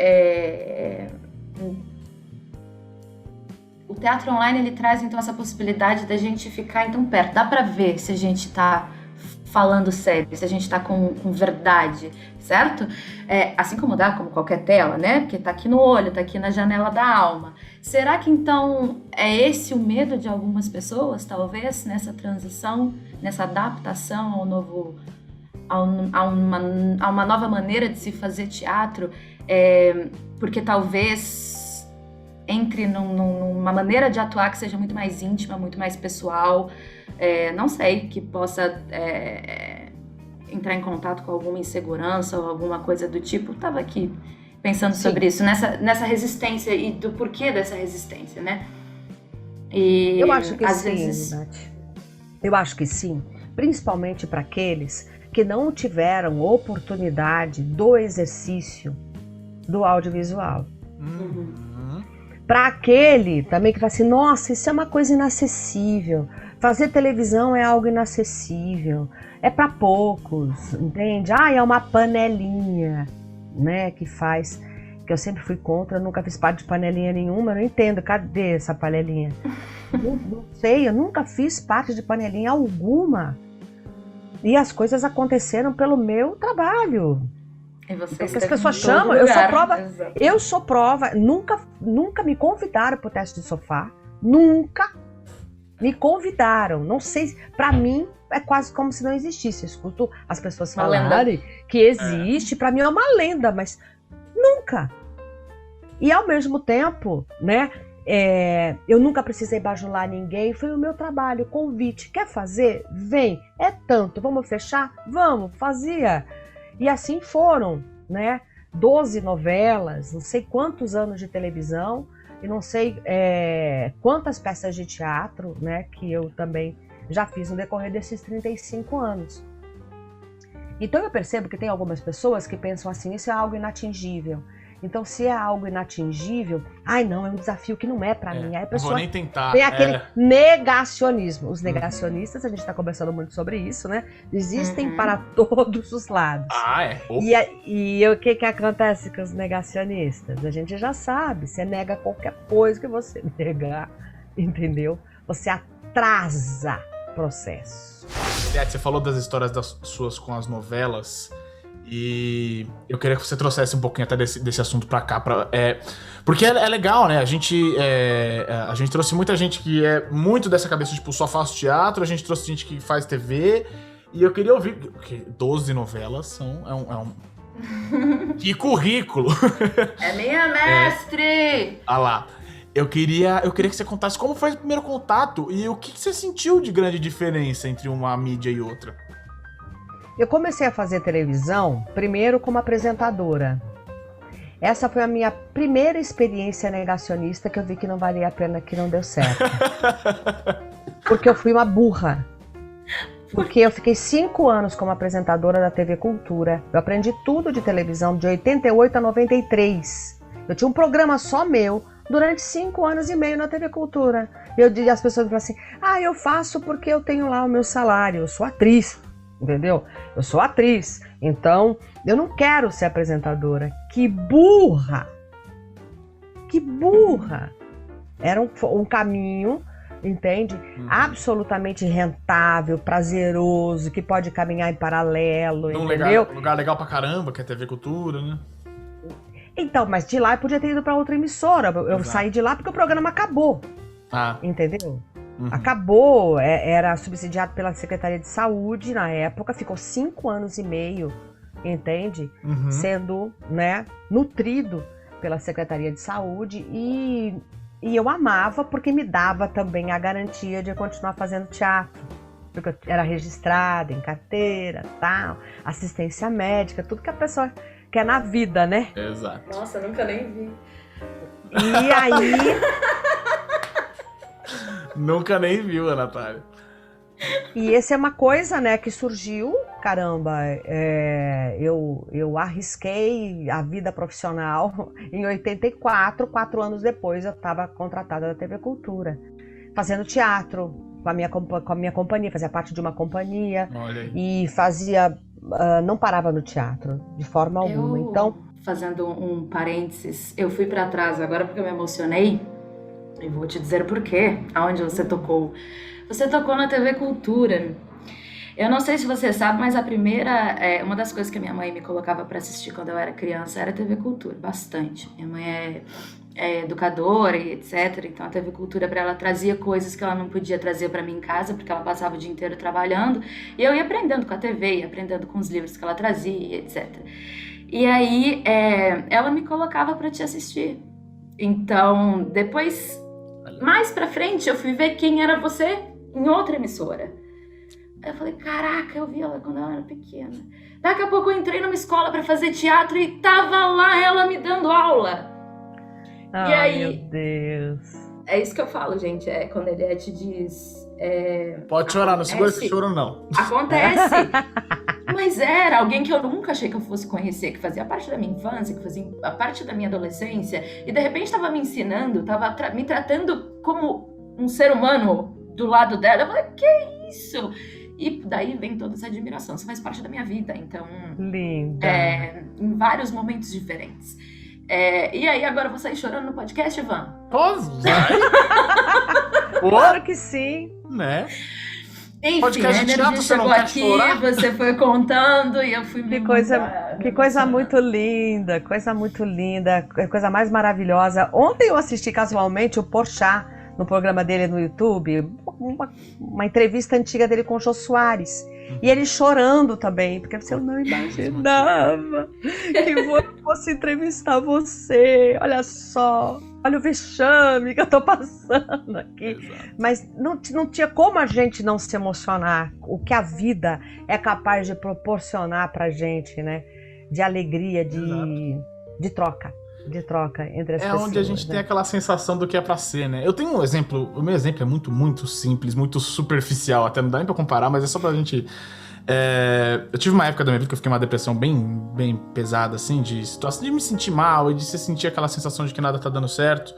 o teatro online, ele traz, então, essa possibilidade da gente ficar, então, perto. Dá pra ver se a gente tá falando sério, se a gente tá com verdade, certo? Assim como dá, como qualquer tela, né? Porque tá aqui no olho, tá aqui na janela da alma. Será que, então, é esse o medo de algumas pessoas, talvez, nessa transição, nessa adaptação ao novo... a uma nova maneira de se fazer teatro, porque talvez entre numa maneira de atuar que seja muito mais íntima, muito mais pessoal, não sei, que possa entrar em contato com alguma insegurança ou alguma coisa do tipo. Estava aqui pensando sobre isso, nessa resistência e do porquê dessa resistência, né? E eu acho que às sim, vezes... Nath. Eu acho que sim, principalmente para aqueles que não tiveram oportunidade do exercício do audiovisual. Para aquele também que fala assim, nossa, isso é uma coisa inacessível, fazer televisão é algo inacessível, é para poucos, entende? É uma panelinha, né, que faz, que eu sempre fui contra, nunca fiz parte de panelinha nenhuma, eu não entendo, cadê essa panelinha? Não sei, eu nunca fiz parte de panelinha alguma. E as coisas aconteceram pelo meu trabalho. E você porque as pessoas chamam, eu sou prova, nunca me convidaram pro teste de sofá, nunca me convidaram, não sei, pra mim é quase como se não existisse, eu escuto as pessoas falarem que existe, pra mim é uma lenda, mas nunca. E ao mesmo tempo, né, eu nunca precisei bajular ninguém, foi o meu trabalho, convite, quer fazer? Vem, é tanto, vamos fechar? Vamos, fazia. E assim foram, né, 12 novelas, não sei quantos anos de televisão, e não sei quantas peças de teatro, né, que eu também já fiz no decorrer desses 35 anos. Então eu percebo que tem algumas pessoas que pensam assim, isso é algo inatingível. Então, se é algo inatingível, não, é um desafio que não é pra mim. Aí a pessoa não vou nem tentar. Tem aquele negacionismo. Os negacionistas, a gente tá conversando muito sobre isso, né? Existem para todos os lados. E o que acontece com os negacionistas? A gente já sabe, você nega qualquer coisa que você negar, entendeu? Você atrasa o processo. Você falou das histórias das suas com as novelas. E eu queria que você trouxesse um pouquinho até desse assunto pra cá. Porque é legal, né? A gente trouxe muita gente que é muito dessa cabeça, tipo, só faço teatro. A gente trouxe gente que faz TV. E eu queria ouvir... Porque 12 novelas Que currículo! É minha mestre! Lá. Eu queria que você contasse como foi o primeiro contato e o que você sentiu de grande diferença entre uma mídia e outra. Eu comecei a fazer televisão primeiro como apresentadora. Essa foi a minha primeira experiência negacionista que eu vi que não valia a pena, que não deu certo. Porque eu fui uma burra. Porque eu fiquei 5 anos como apresentadora da TV Cultura. Eu aprendi tudo de televisão de 88 a 93. Eu tinha um programa só meu durante 5 anos e meio na TV Cultura. E as pessoas falam assim, eu faço porque eu tenho lá o meu salário, eu sou atriz. Entendeu? Eu sou atriz, então eu não quero ser apresentadora. Que burra! Que burra! Era um caminho, entende? Absolutamente rentável, prazeroso, que pode caminhar em paralelo, entendeu? Lugar legal pra caramba, que é TV Cultura, né? Então, mas de lá eu podia ter ido pra outra emissora. Eu saí de lá porque o programa acabou. Entendeu? Acabou, era subsidiado pela Secretaria de Saúde na época, ficou 5 anos e meio, entende? Sendo, né, nutrido pela Secretaria de Saúde e eu amava porque me dava também a garantia de eu continuar fazendo teatro, porque eu era registrada em carteira, tal, assistência médica, tudo que a pessoa quer na vida, né? Exato. Nossa, nunca nem vi. E aí... Nunca nem viu, a Natália. E essa é uma coisa, né, que surgiu, caramba, eu arrisquei a vida profissional em 84, 4 anos depois eu estava contratada da TV Cultura, fazendo teatro com a minha companhia, fazia parte de uma companhia. Olha aí. E fazia, não parava no teatro, de forma alguma, então... Fazendo um parênteses, eu fui pra trás agora porque eu me emocionei. E vou te dizer por quê. Aonde você tocou? Você tocou na TV Cultura. Eu não sei se você sabe, mas uma das coisas que a minha mãe me colocava para assistir quando eu era criança era a TV Cultura, bastante. Minha mãe é educadora e etc. Então a TV Cultura para ela trazia coisas que ela não podia trazer para mim em casa, porque ela passava o dia inteiro trabalhando. E eu ia aprendendo com a TV, ia aprendendo com os livros que ela trazia, etc. E aí ela me colocava para te assistir. Então depois, mais pra frente, eu fui ver quem era você em outra emissora. Aí eu falei, caraca, eu vi ela quando ela era pequena. Daqui a pouco eu entrei numa escola pra fazer teatro e tava lá ela me dando aula. Ai, e aí, meu Deus. É isso que eu falo, gente, quando a Eliette diz... Pode chorar, não segura esse choro, não. Acontece. Mas era alguém que eu nunca achei que eu fosse conhecer, que fazia parte da minha infância, que fazia parte da minha adolescência, e de repente estava me ensinando, estava me tratando como um ser humano do lado dela. Eu falei, que isso? E daí vem toda essa admiração. Você faz parte da minha vida, então... Linda. Em vários momentos diferentes. E aí, agora eu vou sair chorando no podcast, Ivan? Vai. Claro que sim. Né? Enfim, podcast a energia chato, você não chegou quer aqui, chorar? você foi contando e eu fui Que coisa muito linda, coisa muito linda, coisa mais maravilhosa. Ontem eu assisti casualmente o Porchat, no programa dele no YouTube, uma entrevista antiga dele com o Jô Soares. E ele chorando também, porque eu não imaginava que eu fosse entrevistar você. Olha só, olha o vexame que eu tô passando aqui. Exato. Mas não tinha como a gente não se emocionar. O que a vida é capaz de proporcionar pra gente, né? De alegria, de troca. De troca entre as pessoas. É onde a gente tem aquela sensação do que é pra ser, né? Eu tenho um exemplo, o meu exemplo é muito, muito simples, muito superficial, até não dá nem pra comparar, mas é só pra gente... eu tive uma época da minha vida que eu fiquei uma depressão bem pesada, assim, de situação de me sentir mal e de se sentir aquela sensação de que nada tá dando certo.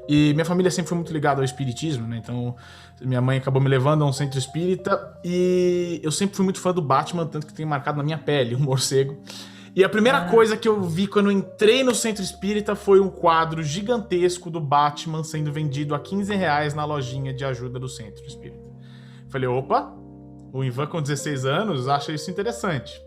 E minha família sempre foi muito ligada ao espiritismo, né? Então, minha mãe acabou me levando a um centro espírita e eu sempre fui muito fã do Batman, tanto que tem marcado na minha pele, um morcego. E a primeira coisa que eu vi quando eu entrei no centro espírita foi um quadro gigantesco do Batman sendo vendido a R$15 na lojinha de ajuda do centro espírita. Falei, opa, o Ivan com 16 anos acha isso interessante.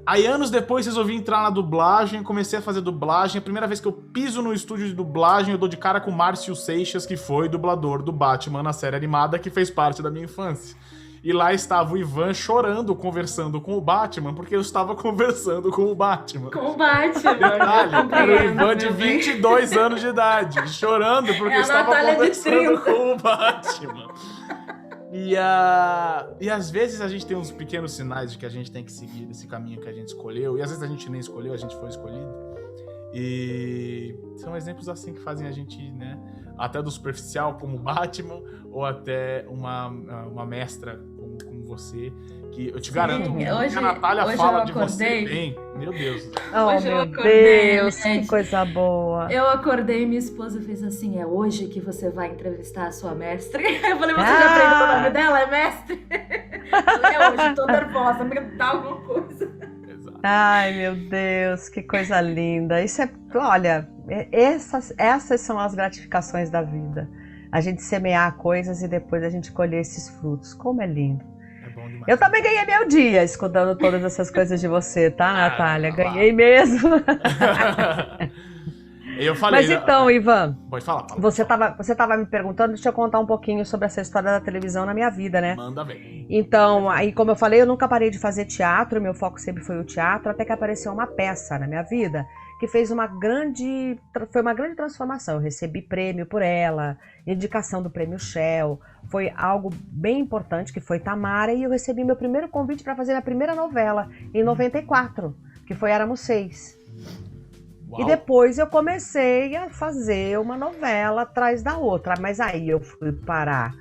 Aí anos depois resolvi entrar na dublagem, comecei a fazer dublagem. A primeira vez que eu piso no estúdio de dublagem, eu dou de cara com o Márcio Seixas, que foi dublador do Batman na série animada, que fez parte da minha infância. E lá estava o Ivan chorando, conversando com o Batman, porque eu estava conversando com o Batman. Com o Batman. Detalhe, era o Ivan de 22 anos de idade, chorando porque eu estava conversando com o Batman. E às vezes a gente tem uns pequenos sinais de que a gente tem que seguir esse caminho que a gente escolheu, e às vezes a gente nem escolheu, a gente foi escolhido. E são exemplos assim que fazem a gente, né, até do superficial como Batman, ou até uma mestra como você, que eu te garanto que a Natália fala de você bem. Meu Deus. Oh, meu Deus, que coisa boa. Eu acordei e minha esposa fez assim, é hoje que você vai entrevistar a sua mestre? Eu falei, você já aprendeu o nome dela? É mestre? Eu falei, é hoje, tô nervosa, me dá alguma coisa. Ai, meu Deus, que coisa linda. Isso olha, essas são as gratificações da vida. A gente semear coisas e depois a gente colher esses frutos. Como é lindo. É bom demais. Eu também ganhei meu dia escutando todas essas coisas de você, tá, Natália? Ganhei mesmo. Eu falei, mas então, Ivan, pode falar. Você tava me perguntando, deixa eu contar um pouquinho sobre essa história da televisão na minha vida, né? Manda ver. Então, aí como eu falei, eu nunca parei de fazer teatro, meu foco sempre foi o teatro, até que apareceu uma peça na minha vida que foi uma grande transformação. Eu recebi prêmio por ela, indicação do prêmio Shell, foi algo bem importante, que foi Tamara, e eu recebi meu primeiro convite para fazer a primeira novela, em 94, que foi Éramos Seis. Uau. E depois eu comecei a fazer uma novela atrás da outra, mas aí eu fui parar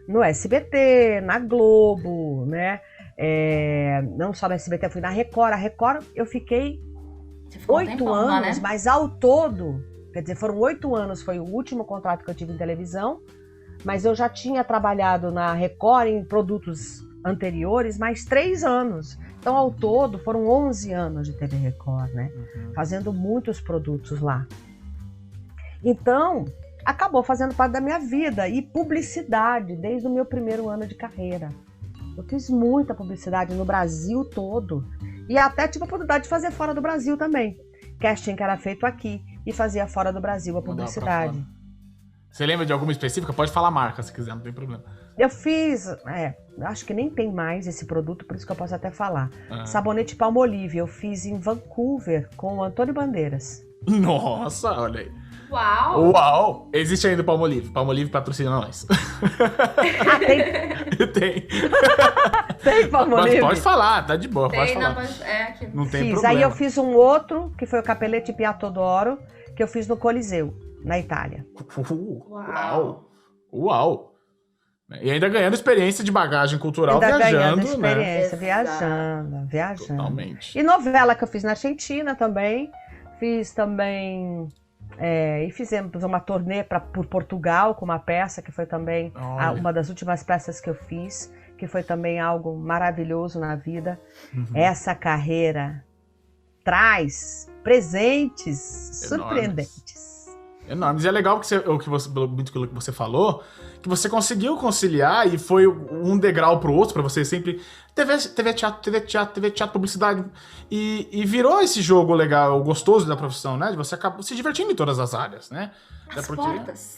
no SBT, na Globo, né? Não só no SBT, eu fui na Record. A Record eu fiquei 8 anos, lá, né? Mas ao todo, quer dizer, foram 8 anos, foi o último contrato que eu tive em televisão, mas eu já tinha trabalhado na Record em produtos anteriores, mais 3 anos. Então, ao todo, foram 11 anos de TV Record, né? Fazendo muitos produtos lá. Então, acabou fazendo parte da minha vida. E publicidade, desde o meu primeiro ano de carreira. Eu fiz muita publicidade no Brasil todo. E até tive a oportunidade de fazer fora do Brasil também. Casting que era feito aqui e fazia fora do Brasil a publicidade. Você lembra de alguma específica? Pode falar a marca se quiser, não tem problema. Eu fiz, acho que nem tem mais esse produto, por isso que eu posso até falar. Sabonete Palmolive, eu fiz em Vancouver com o Antônio Bandeiras. Nossa, olha aí. Uau! Uau! Existe ainda o Palmolive. Palmolive patrocina nós. Ah, tem? Tem. Tem Palmolive? Mas pode falar, tá de boa, Tem, pode falar. não, mas aqui. Não tem Fiz. problema. Aí eu fiz um outro, que foi o Capelete Piatto d'Oro, que eu fiz no Coliseu, na Itália. Uau! Uau! E ainda ganhando experiência de bagagem cultural, Ainda viajando, ganhando experiência, né? viajando. Totalmente. E novela que eu fiz na Argentina também. Fiz também... e fizemos uma turnê por Portugal com uma peça que foi também uma das últimas peças que eu fiz, que foi também algo maravilhoso na vida. Essa carreira traz presentes surpreendentes. Enormes. E é legal que pelo que você falou, que você conseguiu conciliar e foi um degrau pro outro, pra você sempre TV teatro, publicidade, e virou esse jogo legal, gostoso da profissão, né? De você acabou se divertindo em todas as áreas, né?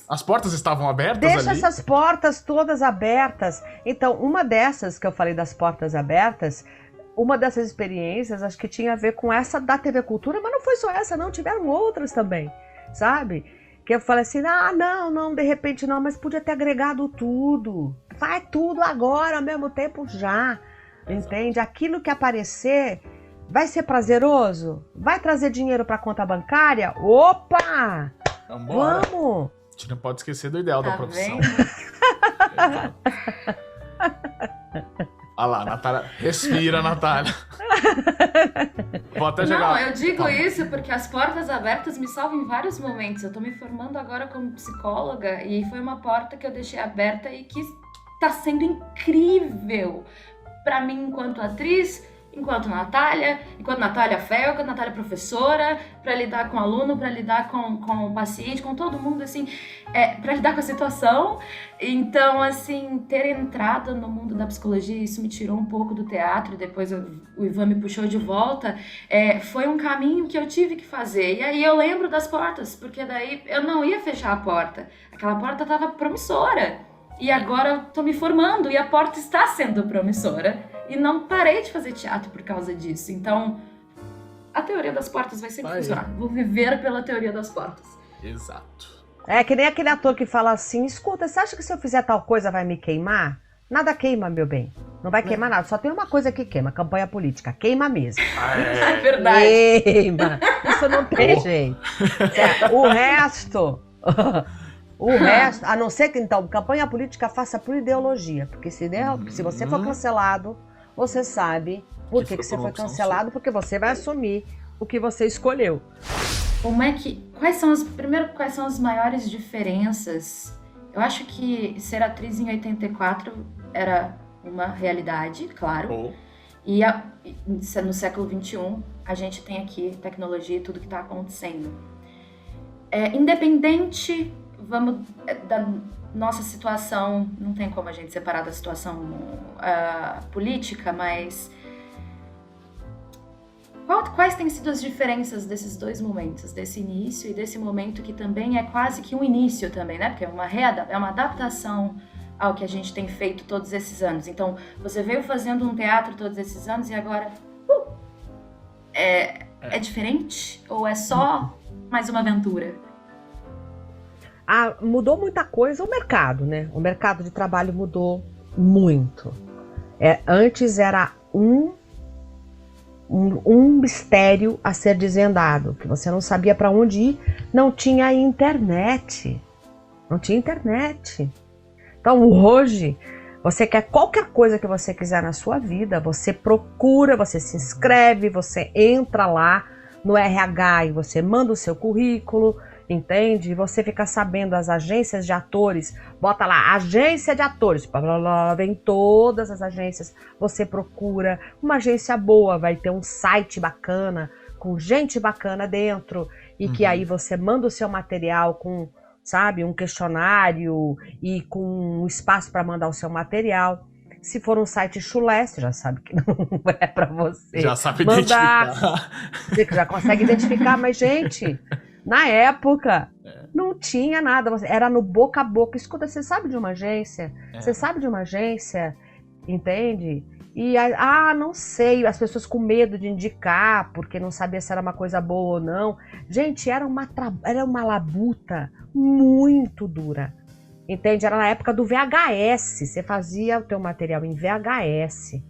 As portas estavam abertas. Deixa ali. Essas portas todas abertas. Então, uma dessas que eu falei das portas abertas, uma dessas experiências, acho que tinha a ver com essa da TV Cultura, mas não foi só essa, não, tiveram outras também, sabe? Que eu falei assim, não, de repente não, mas podia ter agregado tudo. Vai tudo agora, ao mesmo tempo já, entende? Aquilo que aparecer vai ser prazeroso? Vai trazer dinheiro para conta bancária? Opa! Vambora. Vamos! A gente não pode esquecer do ideal da profissão. Olha lá, Natália. Respira, Natália. Vou até jogar. Não, eu digo isso porque as portas abertas me salvam em vários momentos. Eu tô me formando agora como psicóloga e foi uma porta que eu deixei aberta e que tá sendo incrível pra mim enquanto atriz, enquanto Natália Fel, enquanto Natália professora, pra lidar com aluno, pra lidar com o paciente, com todo mundo, assim, pra lidar com a situação. Então, assim, ter entrado no mundo da psicologia, isso me tirou um pouco do teatro, depois o Ivan me puxou de volta, foi um caminho que eu tive que fazer. E aí eu lembro das portas, porque daí eu não ia fechar a porta. Aquela porta estava promissora. E agora eu tô me formando e a porta está sendo promissora. E não parei de fazer teatro por causa disso. Então, a teoria das portas vai sempre funcionar. Vou viver pela teoria das portas. Exato. É que nem aquele ator que fala assim, escuta, você acha que se eu fizer tal coisa vai me queimar? Nada queima, meu bem. Não vai queimar nada. Só tem uma coisa que queima, campanha política. Queima mesmo. É verdade. Queima. Isso não tem jeito. Certo? O resto... a não ser que, então, campanha política faça por ideologia. Porque se você for cancelado, você sabe por que você foi cancelado, porque você vai assumir o que você escolheu. Quais são as maiores diferenças? Eu acho que ser atriz em 84 era uma realidade, claro. E no século XXI, a gente tem aqui tecnologia e tudo que está acontecendo. Independente, da nossa situação, não tem como a gente separar da situação política, mas quais têm sido as diferenças desses dois momentos, desse início e desse momento que também é quase que um início também, né? Porque é uma adaptação ao que a gente tem feito todos esses anos. Então, você veio fazendo um teatro todos esses anos e agora é diferente? Ou é só mais uma aventura? Mudou muita coisa o mercado, né? O mercado de trabalho mudou muito. Antes era um mistério a ser desvendado, que você não sabia para onde ir, não tinha internet. Então hoje, você quer qualquer coisa que você quiser na sua vida, você procura, você se inscreve, você entra lá no RH e você manda o seu currículo, entende? E você fica sabendo as agências de atores, bota lá, agência de atores, blá, blá, blá, vem todas as agências, você procura uma agência boa, vai ter um site bacana, com gente bacana dentro, e que aí você manda o seu material com sabe? Um questionário e com um espaço para mandar o seu material. Se for um site chulé, você já sabe que não é para você Já sabe mandar. identificar. Você já consegue identificar, mas, gente, na época, não tinha nada. Era no boca a boca. Escuta, você sabe de uma agência? Você sabe de uma agência? Entende? E, não sei, as pessoas com medo de indicar, porque não sabia se era uma coisa boa ou não. Gente, era uma labuta muito dura. Entende? Era na época do VHS. Você fazia o teu material em VHS.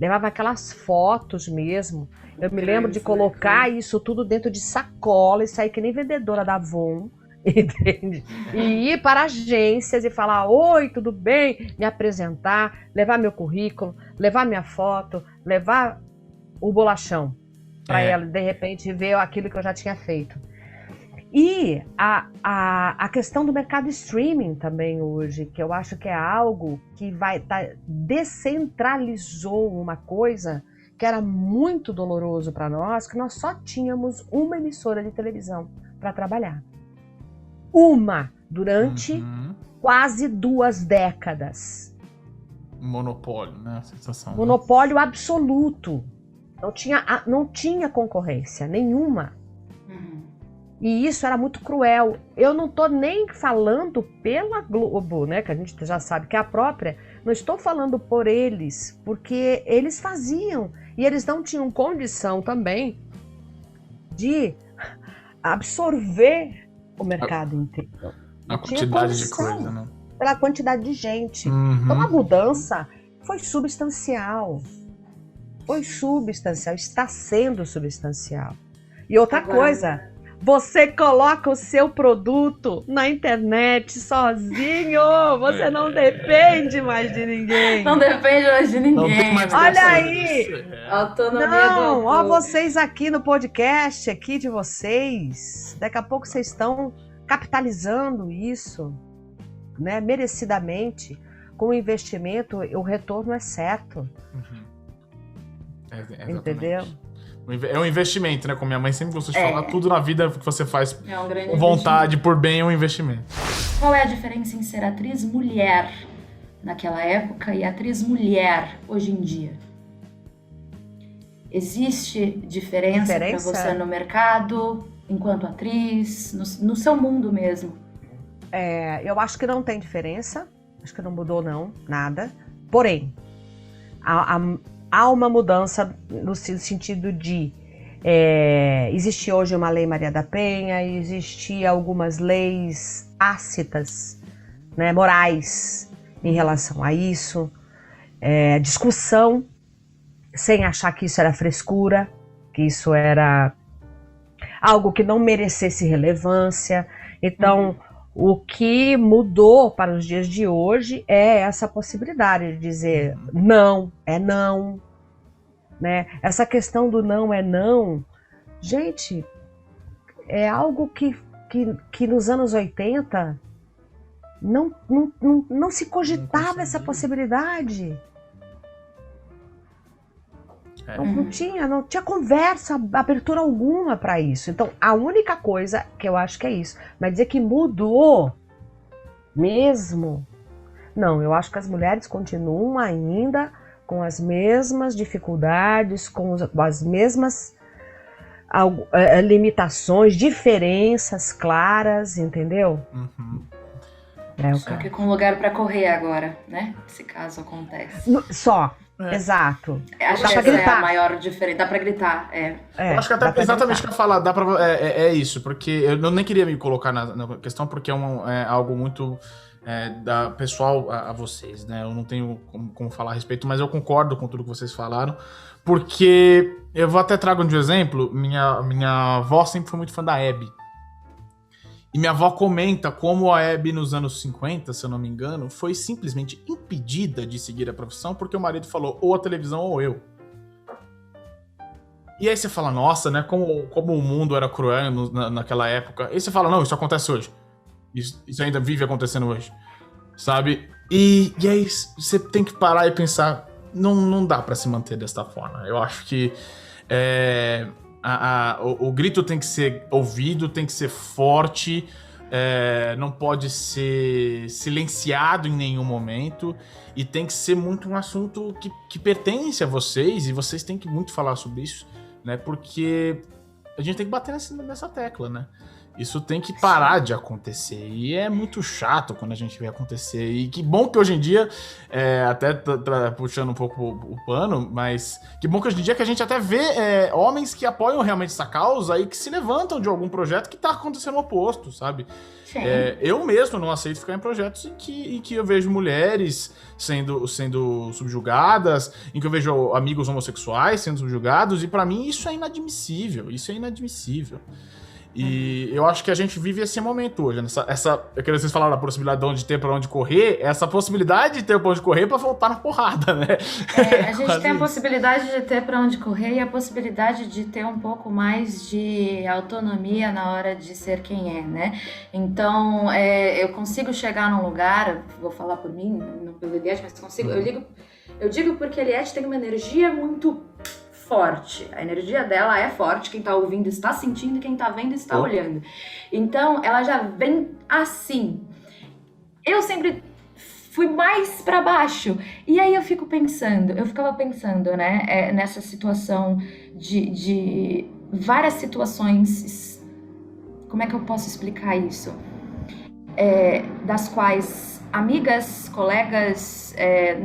Levava aquelas fotos mesmo. Eu me lembro de colocar isso tudo dentro de sacola e sair que nem vendedora da Avon. Entende? E ir para agências e falar: oi, tudo bem? Me apresentar, levar meu currículo, levar minha foto, levar o bolachão. Para ela, de repente, ver aquilo que eu já tinha feito. E a questão do mercado streaming também hoje, que eu acho que é algo que descentralizou uma coisa que era muito doloroso para nós, que nós só tínhamos uma emissora de televisão para trabalhar. Durante quase 2 décadas. Monopólio, né? A sensação. Monopólio absoluto. Não tinha concorrência nenhuma. E isso era muito cruel. Eu não estou nem falando pela Globo, né, que a gente já sabe que é a própria. Não estou falando por eles, porque eles faziam. E eles não tinham condição também de absorver o mercado inteiro. A quantidade de coisa, né? Pela quantidade de gente. Então a mudança foi substancial. Está sendo substancial. E outra coisa... Você coloca o seu produto na internet sozinho. Você não depende mais de ninguém. Não depende mais de ninguém. Não tem mais Olha aí. Autonomia não, ó vocês aqui no podcast aqui de vocês. Daqui a pouco vocês estão capitalizando isso, né? Merecidamente. Com o investimento, o retorno é certo. Entendeu? É um investimento, né? Como minha mãe sempre gostou de falar, tudo na vida que você faz com vontade, por bem, é um investimento. Qual é a diferença em ser atriz mulher naquela época e atriz mulher hoje em dia? Existe diferença para você no mercado, enquanto atriz, no seu mundo mesmo? Eu acho que não tem diferença. Acho que não mudou, não. Nada. Porém, há uma mudança no sentido de existe hoje uma lei Maria da Penha, existia algumas leis tácitas, né, morais em relação a isso, discussão sem achar que isso era frescura, que isso era algo que não merecesse relevância. Então, o que mudou para os dias de hoje é essa possibilidade de dizer não é não, né? Essa questão do não é não, gente, é algo que nos anos 80 não se cogitava essa possibilidade. Não tinha conversa, abertura alguma para isso. Então, a única coisa que eu acho que é isso. Mas dizer que mudou mesmo, não. Eu acho que as mulheres continuam ainda com as mesmas dificuldades, com as mesmas limitações, diferenças claras, entendeu? Só que com lugar para correr agora, né? Se caso acontece. Exato. Acho que essa é a maior diferença. Dá pra gritar, Eu acho que até exatamente o que eu ia falar, é isso, porque eu nem queria me colocar na questão, porque é algo muito da pessoal a vocês, né? Eu não tenho como falar a respeito, mas eu concordo com tudo que vocês falaram, porque eu vou até trago de exemplo, minha avó sempre foi muito fã da Hebe. E minha avó comenta como a Hebe nos anos 50, se eu não me engano, foi simplesmente impedida de seguir a profissão porque o marido falou ou a televisão ou eu. E aí você fala, nossa, né, como o mundo era cruel naquela época. E aí você fala, não, isso acontece hoje. Isso ainda vive acontecendo hoje. Sabe? E aí você tem que parar e pensar, não dá pra se manter desta forma. Eu acho que o grito tem que ser ouvido, tem que ser forte, não pode ser silenciado em nenhum momento, e tem que ser muito um assunto que pertence a vocês, e vocês têm que muito falar sobre isso, né? Porque a gente tem que bater nessa tecla, né? Isso tem que parar de acontecer. E é muito chato quando a gente vê acontecer. E que bom que hoje em dia, até puxando um pouco o pano, mas que bom que hoje em dia que a gente até vê homens que apoiam realmente essa causa e que se levantam de algum projeto que tá acontecendo o oposto, sabe? Eu mesmo não aceito ficar em projetos em que eu vejo mulheres sendo subjugadas, em que eu vejo amigos homossexuais sendo subjugados, e pra mim isso é inadmissível. Isso é inadmissível. E eu acho que a gente vive esse momento hoje. Eu queria vocês falaram da possibilidade de ter pra onde correr, essa possibilidade de ter pra onde correr pra voltar na porrada, né? A gente tem a possibilidade de ter pra onde correr e a possibilidade de ter um pouco mais de autonomia na hora de ser quem é, né? Então, eu consigo chegar num lugar, vou falar por mim, não pelo Eliette, mas consigo. Eu digo porque a Eliette tem uma energia muito forte. A energia dela é forte, quem tá ouvindo está sentindo e quem tá vendo está olhando. Então, ela já vem assim. Eu sempre fui mais pra baixo. E aí eu ficava pensando, né, nessa situação de várias situações, como é que eu posso explicar isso? Das quais amigas, colegas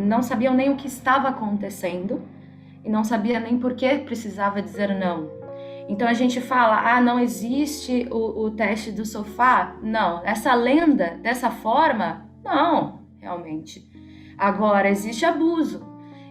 não sabiam nem o que estava acontecendo, e não sabia nem por que precisava dizer não. Então a gente fala, não existe o teste do sofá. Não, essa lenda, dessa forma, não, realmente. Agora, existe abuso,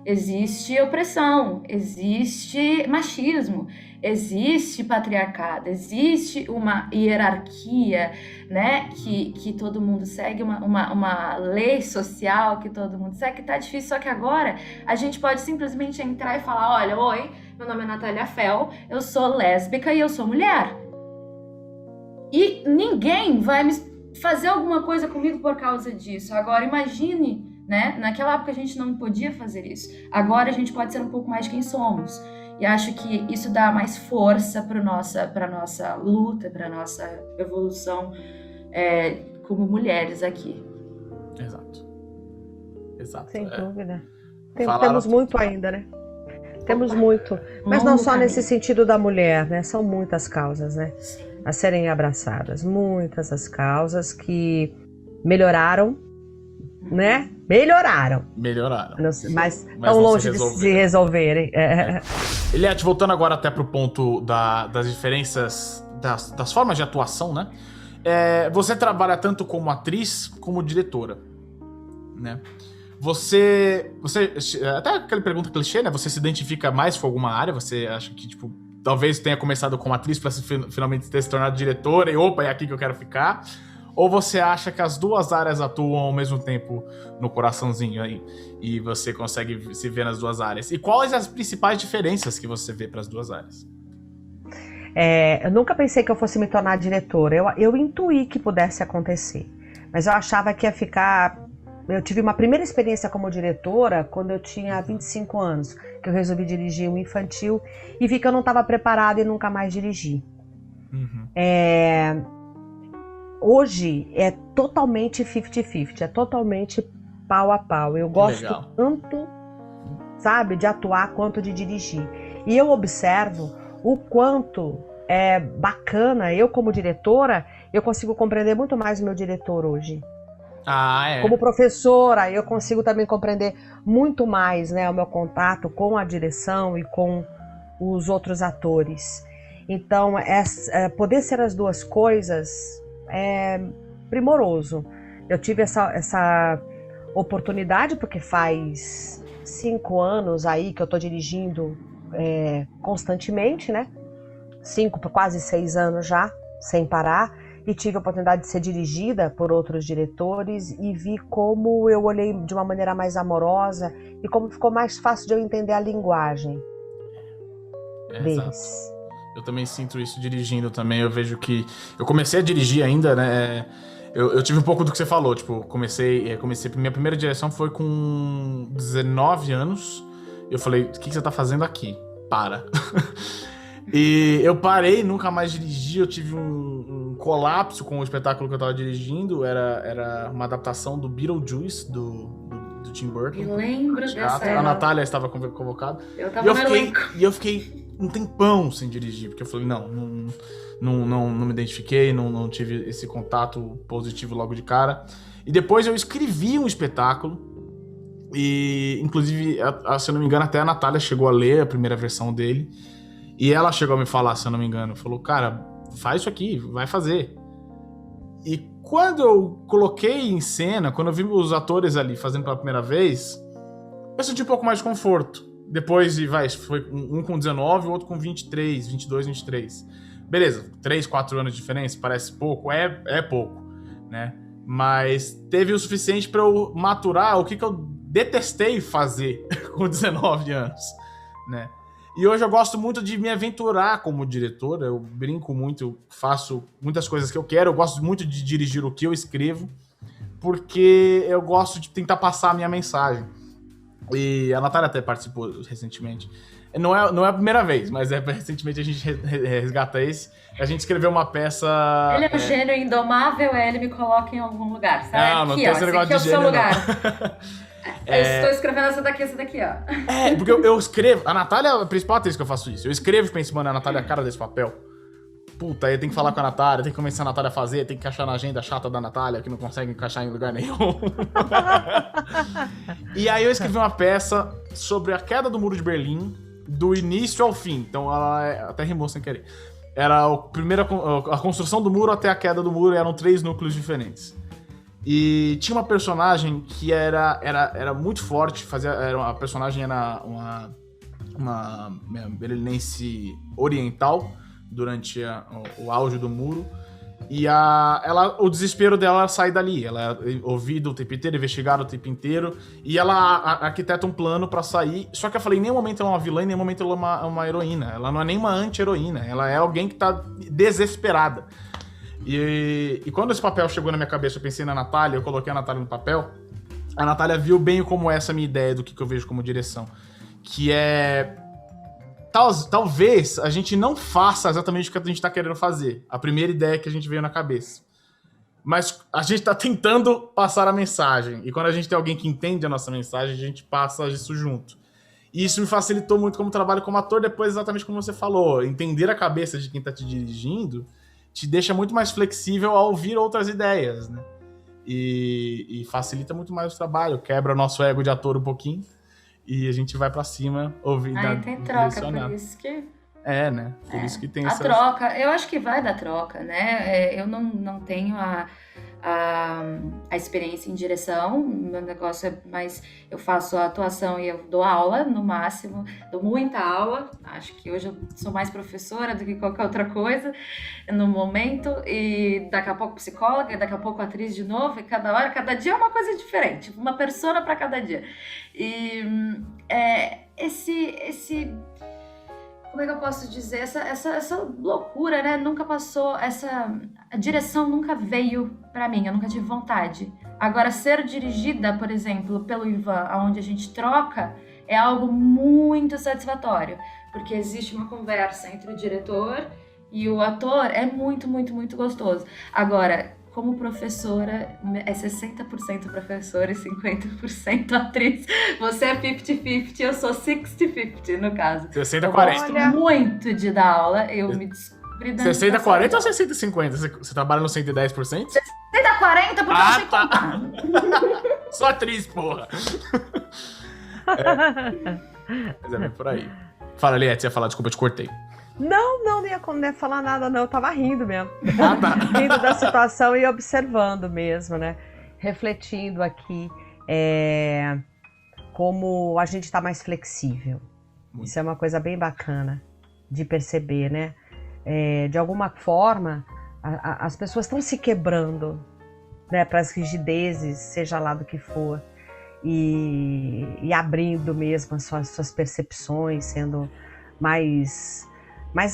existe opressão, existe machismo, existe patriarcado, existe uma hierarquia, né, que todo mundo segue, uma lei social que todo mundo segue, que tá difícil, só que agora a gente pode simplesmente entrar e falar, olha, oi, meu nome é Natália Fel, eu sou lésbica e eu sou mulher. E ninguém vai me fazer alguma coisa comigo por causa disso. Agora, imagine, né, naquela época a gente não podia fazer isso. Agora a gente pode ser um pouco mais quem somos. E acho que isso dá mais força para nossa luta, para nossa evolução como mulheres aqui. Exato. Sem dúvida. Falaram Temos muito ainda, né? Temos muito. Mas não só nesse sentido da mulher, né? São muitas causas, né? Sim. A serem abraçadas. Muitas as causas que melhoraram, né? Melhoraram. Mas tão longe de se resolverem. Eliette, voltando agora até pro ponto das diferenças das formas de atuação, né? Você trabalha tanto como atriz como diretora, né? Você até aquela pergunta clichê, né? Você se identifica mais com alguma área? Você acha que, tipo, talvez tenha começado como atriz pra finalmente ter se tornado diretora e, opa, é aqui que eu quero ficar? Ou você acha que as duas áreas atuam ao mesmo tempo no coraçãozinho aí? E você consegue se ver nas duas áreas? E quais as principais diferenças que você vê para as duas áreas? Eu nunca pensei que eu fosse me tornar diretora. Eu intuí que pudesse acontecer. Mas eu achava que ia ficar... Eu tive uma primeira experiência como diretora quando eu tinha 25 anos, que eu resolvi dirigir um infantil e vi que eu não estava preparada e nunca mais dirigi. Hoje é totalmente 50-50, é totalmente pau a pau. Eu gosto tanto, sabe, de atuar quanto de dirigir. E eu observo o quanto é bacana, eu como diretora, eu consigo compreender muito mais o meu diretor hoje. Como professora, eu consigo também compreender muito mais, né, o meu contato com a direção e com os outros atores. Então, poder ser as duas coisas é primoroso. Eu tive essa oportunidade porque faz 5 anos aí que eu tô dirigindo constantemente, né? 5, quase 6 anos já, sem parar. E tive a oportunidade de ser dirigida por outros diretores e vi como eu olhei de uma maneira mais amorosa e como ficou mais fácil de eu entender a linguagem deles. Exato. Eu também sinto isso dirigindo também. Eu vejo que... Eu comecei a dirigir ainda, né? Eu tive um pouco do que você falou. Tipo, minha primeira direção foi com 19 anos. Eu falei, o que você tá fazendo aqui? Para. E eu parei, nunca mais dirigi. Eu tive um colapso com o espetáculo que eu tava dirigindo, era uma adaptação do Beetlejuice, do Tim Burton. Eu lembro dessa. A Natália estava convocada. Eu tava no elenco. E eu fiquei um tempão sem dirigir, porque eu falei, não me identifiquei, não tive esse contato positivo logo de cara. E depois eu escrevi um espetáculo, e inclusive, se eu não me engano, até a Natália chegou a ler a primeira versão dele, e ela chegou a me falar, se eu não me engano, falou, cara, faz isso aqui, vai fazer. E quando eu coloquei em cena, quando eu vi os atores ali fazendo pela primeira vez, eu senti um pouco mais de conforto. Depois, foi um com 19, o outro com 23, 22, 23. Beleza, 3, 4 anos de diferença, parece pouco, é pouco, né? Mas teve o suficiente pra eu maturar o que eu detestei fazer com 19 anos, né? E hoje eu gosto muito de me aventurar como diretor, eu brinco muito, faço muitas coisas que eu quero, eu gosto muito de dirigir o que eu escrevo, porque eu gosto de tentar passar a minha mensagem. E a Natália até participou recentemente. Não é a primeira vez, mas recentemente a gente resgata esse. A gente escreveu uma peça... Ele é um gênio indomável, ele me coloca em algum lugar, sabe? Não tem esse negócio de é o seu lugar. Não. Eu estou escrevendo essa daqui, ó. Porque eu escrevo... A Natália é a principal atriz que eu faço isso. Eu escrevo e penso, mano, a Natália é a cara desse papel. Puta, aí tem que falar com a Natália, tem que convencer a Natália a fazer, tem que encaixar na agenda chata da Natália, que não consegue encaixar em lugar nenhum. E aí eu escrevi uma peça sobre a queda do Muro de Berlim, do início ao fim. Então ela até rimou sem querer. Era a construção do muro até a queda do muro, eram 3 núcleos diferentes. E tinha uma personagem que era muito forte, a personagem era uma berlinense oriental, durante o auge do muro, e o desespero dela era sair dali. Ela é ouvida o tempo inteiro, investigada o tempo inteiro, e ela arquiteta um plano pra sair. Só que eu falei, em nenhum momento ela é uma vilã, em nenhum momento ela é uma heroína. Ela não é nem uma anti-heroína, ela é alguém que tá desesperada. E quando esse papel chegou na minha cabeça, eu pensei na Natália, eu coloquei a Natália no papel, a Natália viu bem como essa minha ideia do que eu vejo como direção, que é... Talvez a gente não faça exatamente o que a gente tá querendo fazer. A primeira ideia que a gente veio na cabeça. Mas a gente tá tentando passar a mensagem. E quando a gente tem alguém que entende a nossa mensagem, a gente passa isso junto. E isso me facilitou muito como trabalho como ator, depois exatamente como você falou. Entender a cabeça de quem tá te dirigindo te deixa muito mais flexível a ouvir outras ideias, né? E facilita muito mais o trabalho. Quebra o nosso ego de ator um pouquinho. E a gente vai pra cima ouvir. Aí tem troca, por isso que... né? Por isso que tem essa... troca, eu acho que vai dar troca, né? Eu não tenho a experiência em direção, meu negócio é mais... Eu faço a atuação e eu dou aula, no máximo. Dou muita aula. Acho que hoje eu sou mais professora do que qualquer outra coisa no momento. E daqui a pouco psicóloga, e daqui a pouco atriz de novo. E cada dia é uma coisa diferente. Uma persona para cada dia. E esse como é que eu posso dizer? Essa loucura, né? Nunca passou, a direção nunca veio pra mim, eu nunca tive vontade. Agora, ser dirigida, por exemplo, pelo Ivan, onde a gente troca, é algo muito satisfatório, porque existe uma conversa entre o diretor e o ator, é muito, muito, muito gostoso. Agora, como professora, é 60% professora e 50% atriz. Você é 50-50, eu sou 60-50 no caso. 60-40. Eu gosto muito de dar aula, eu me descobri dando 60-40 ou 60-50? Você trabalha no 110%? 60-40 porque eu não sei contar. Sou atriz, porra. Mas é bem por aí. Fala, Liette, você ia falar, desculpa, eu te cortei. Não ia falar nada, não. Eu tava rindo mesmo. Tá. Rindo da situação e observando mesmo, né? Refletindo aqui como a gente tá mais flexível. Muito. Isso é uma coisa bem bacana de perceber, né? De alguma forma, as pessoas estão se quebrando, né, para as rigidezes, seja lá do que for, e abrindo mesmo as suas percepções, sendo mais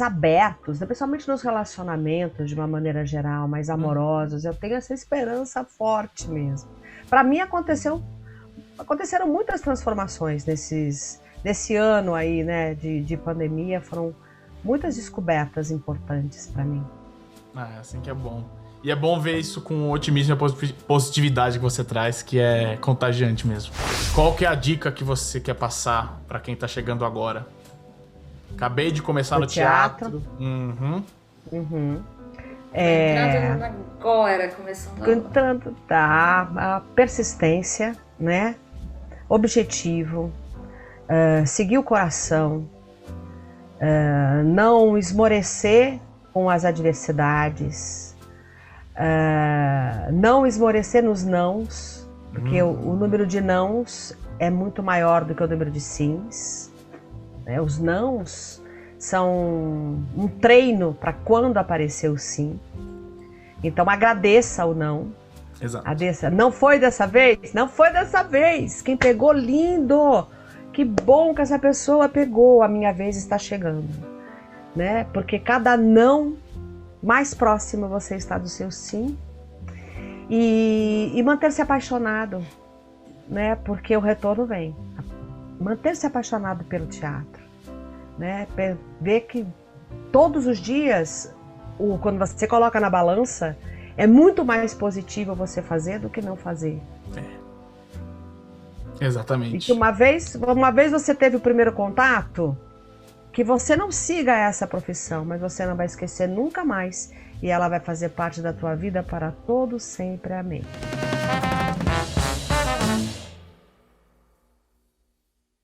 abertos, né? Principalmente nos relacionamentos, de uma maneira geral, mais amorosos. Eu tenho essa esperança forte mesmo. Para mim aconteceram muitas transformações nesse ano aí, né, de pandemia. Foram muitas descobertas importantes para mim. Ah, assim que é bom. E é bom ver isso com o otimismo e a positividade que você traz, que é contagiante mesmo. Qual que é a dica que você quer passar pra quem tá chegando agora? Acabei de começar no teatro. Entrando agora, começando agora. Entrando, tá, a persistência, né? Objetivo, seguir o coração, não esmorecer com as adversidades, não esmorecer nos nãos, porque o número de nãos é muito maior do que o número de sims, né? Os nãos são um treino para quando aparecer o sim. Então agradeça o não. Exato. Não foi dessa vez? Não foi dessa vez. Quem pegou, lindo. Que bom que essa pessoa pegou. A minha vez está chegando, né? Porque cada não, mais próximo você está do seu sim. E manter-se apaixonado, né? Porque o retorno vem. Manter-se apaixonado pelo teatro, né? Ver que todos os dias, quando você coloca na balança, é muito mais positivo você fazer do que não fazer. Exatamente. E que uma vez você teve o primeiro contato, que você não siga essa profissão, mas você não vai esquecer nunca mais. E ela vai fazer parte da tua vida para todo sempre. Amém.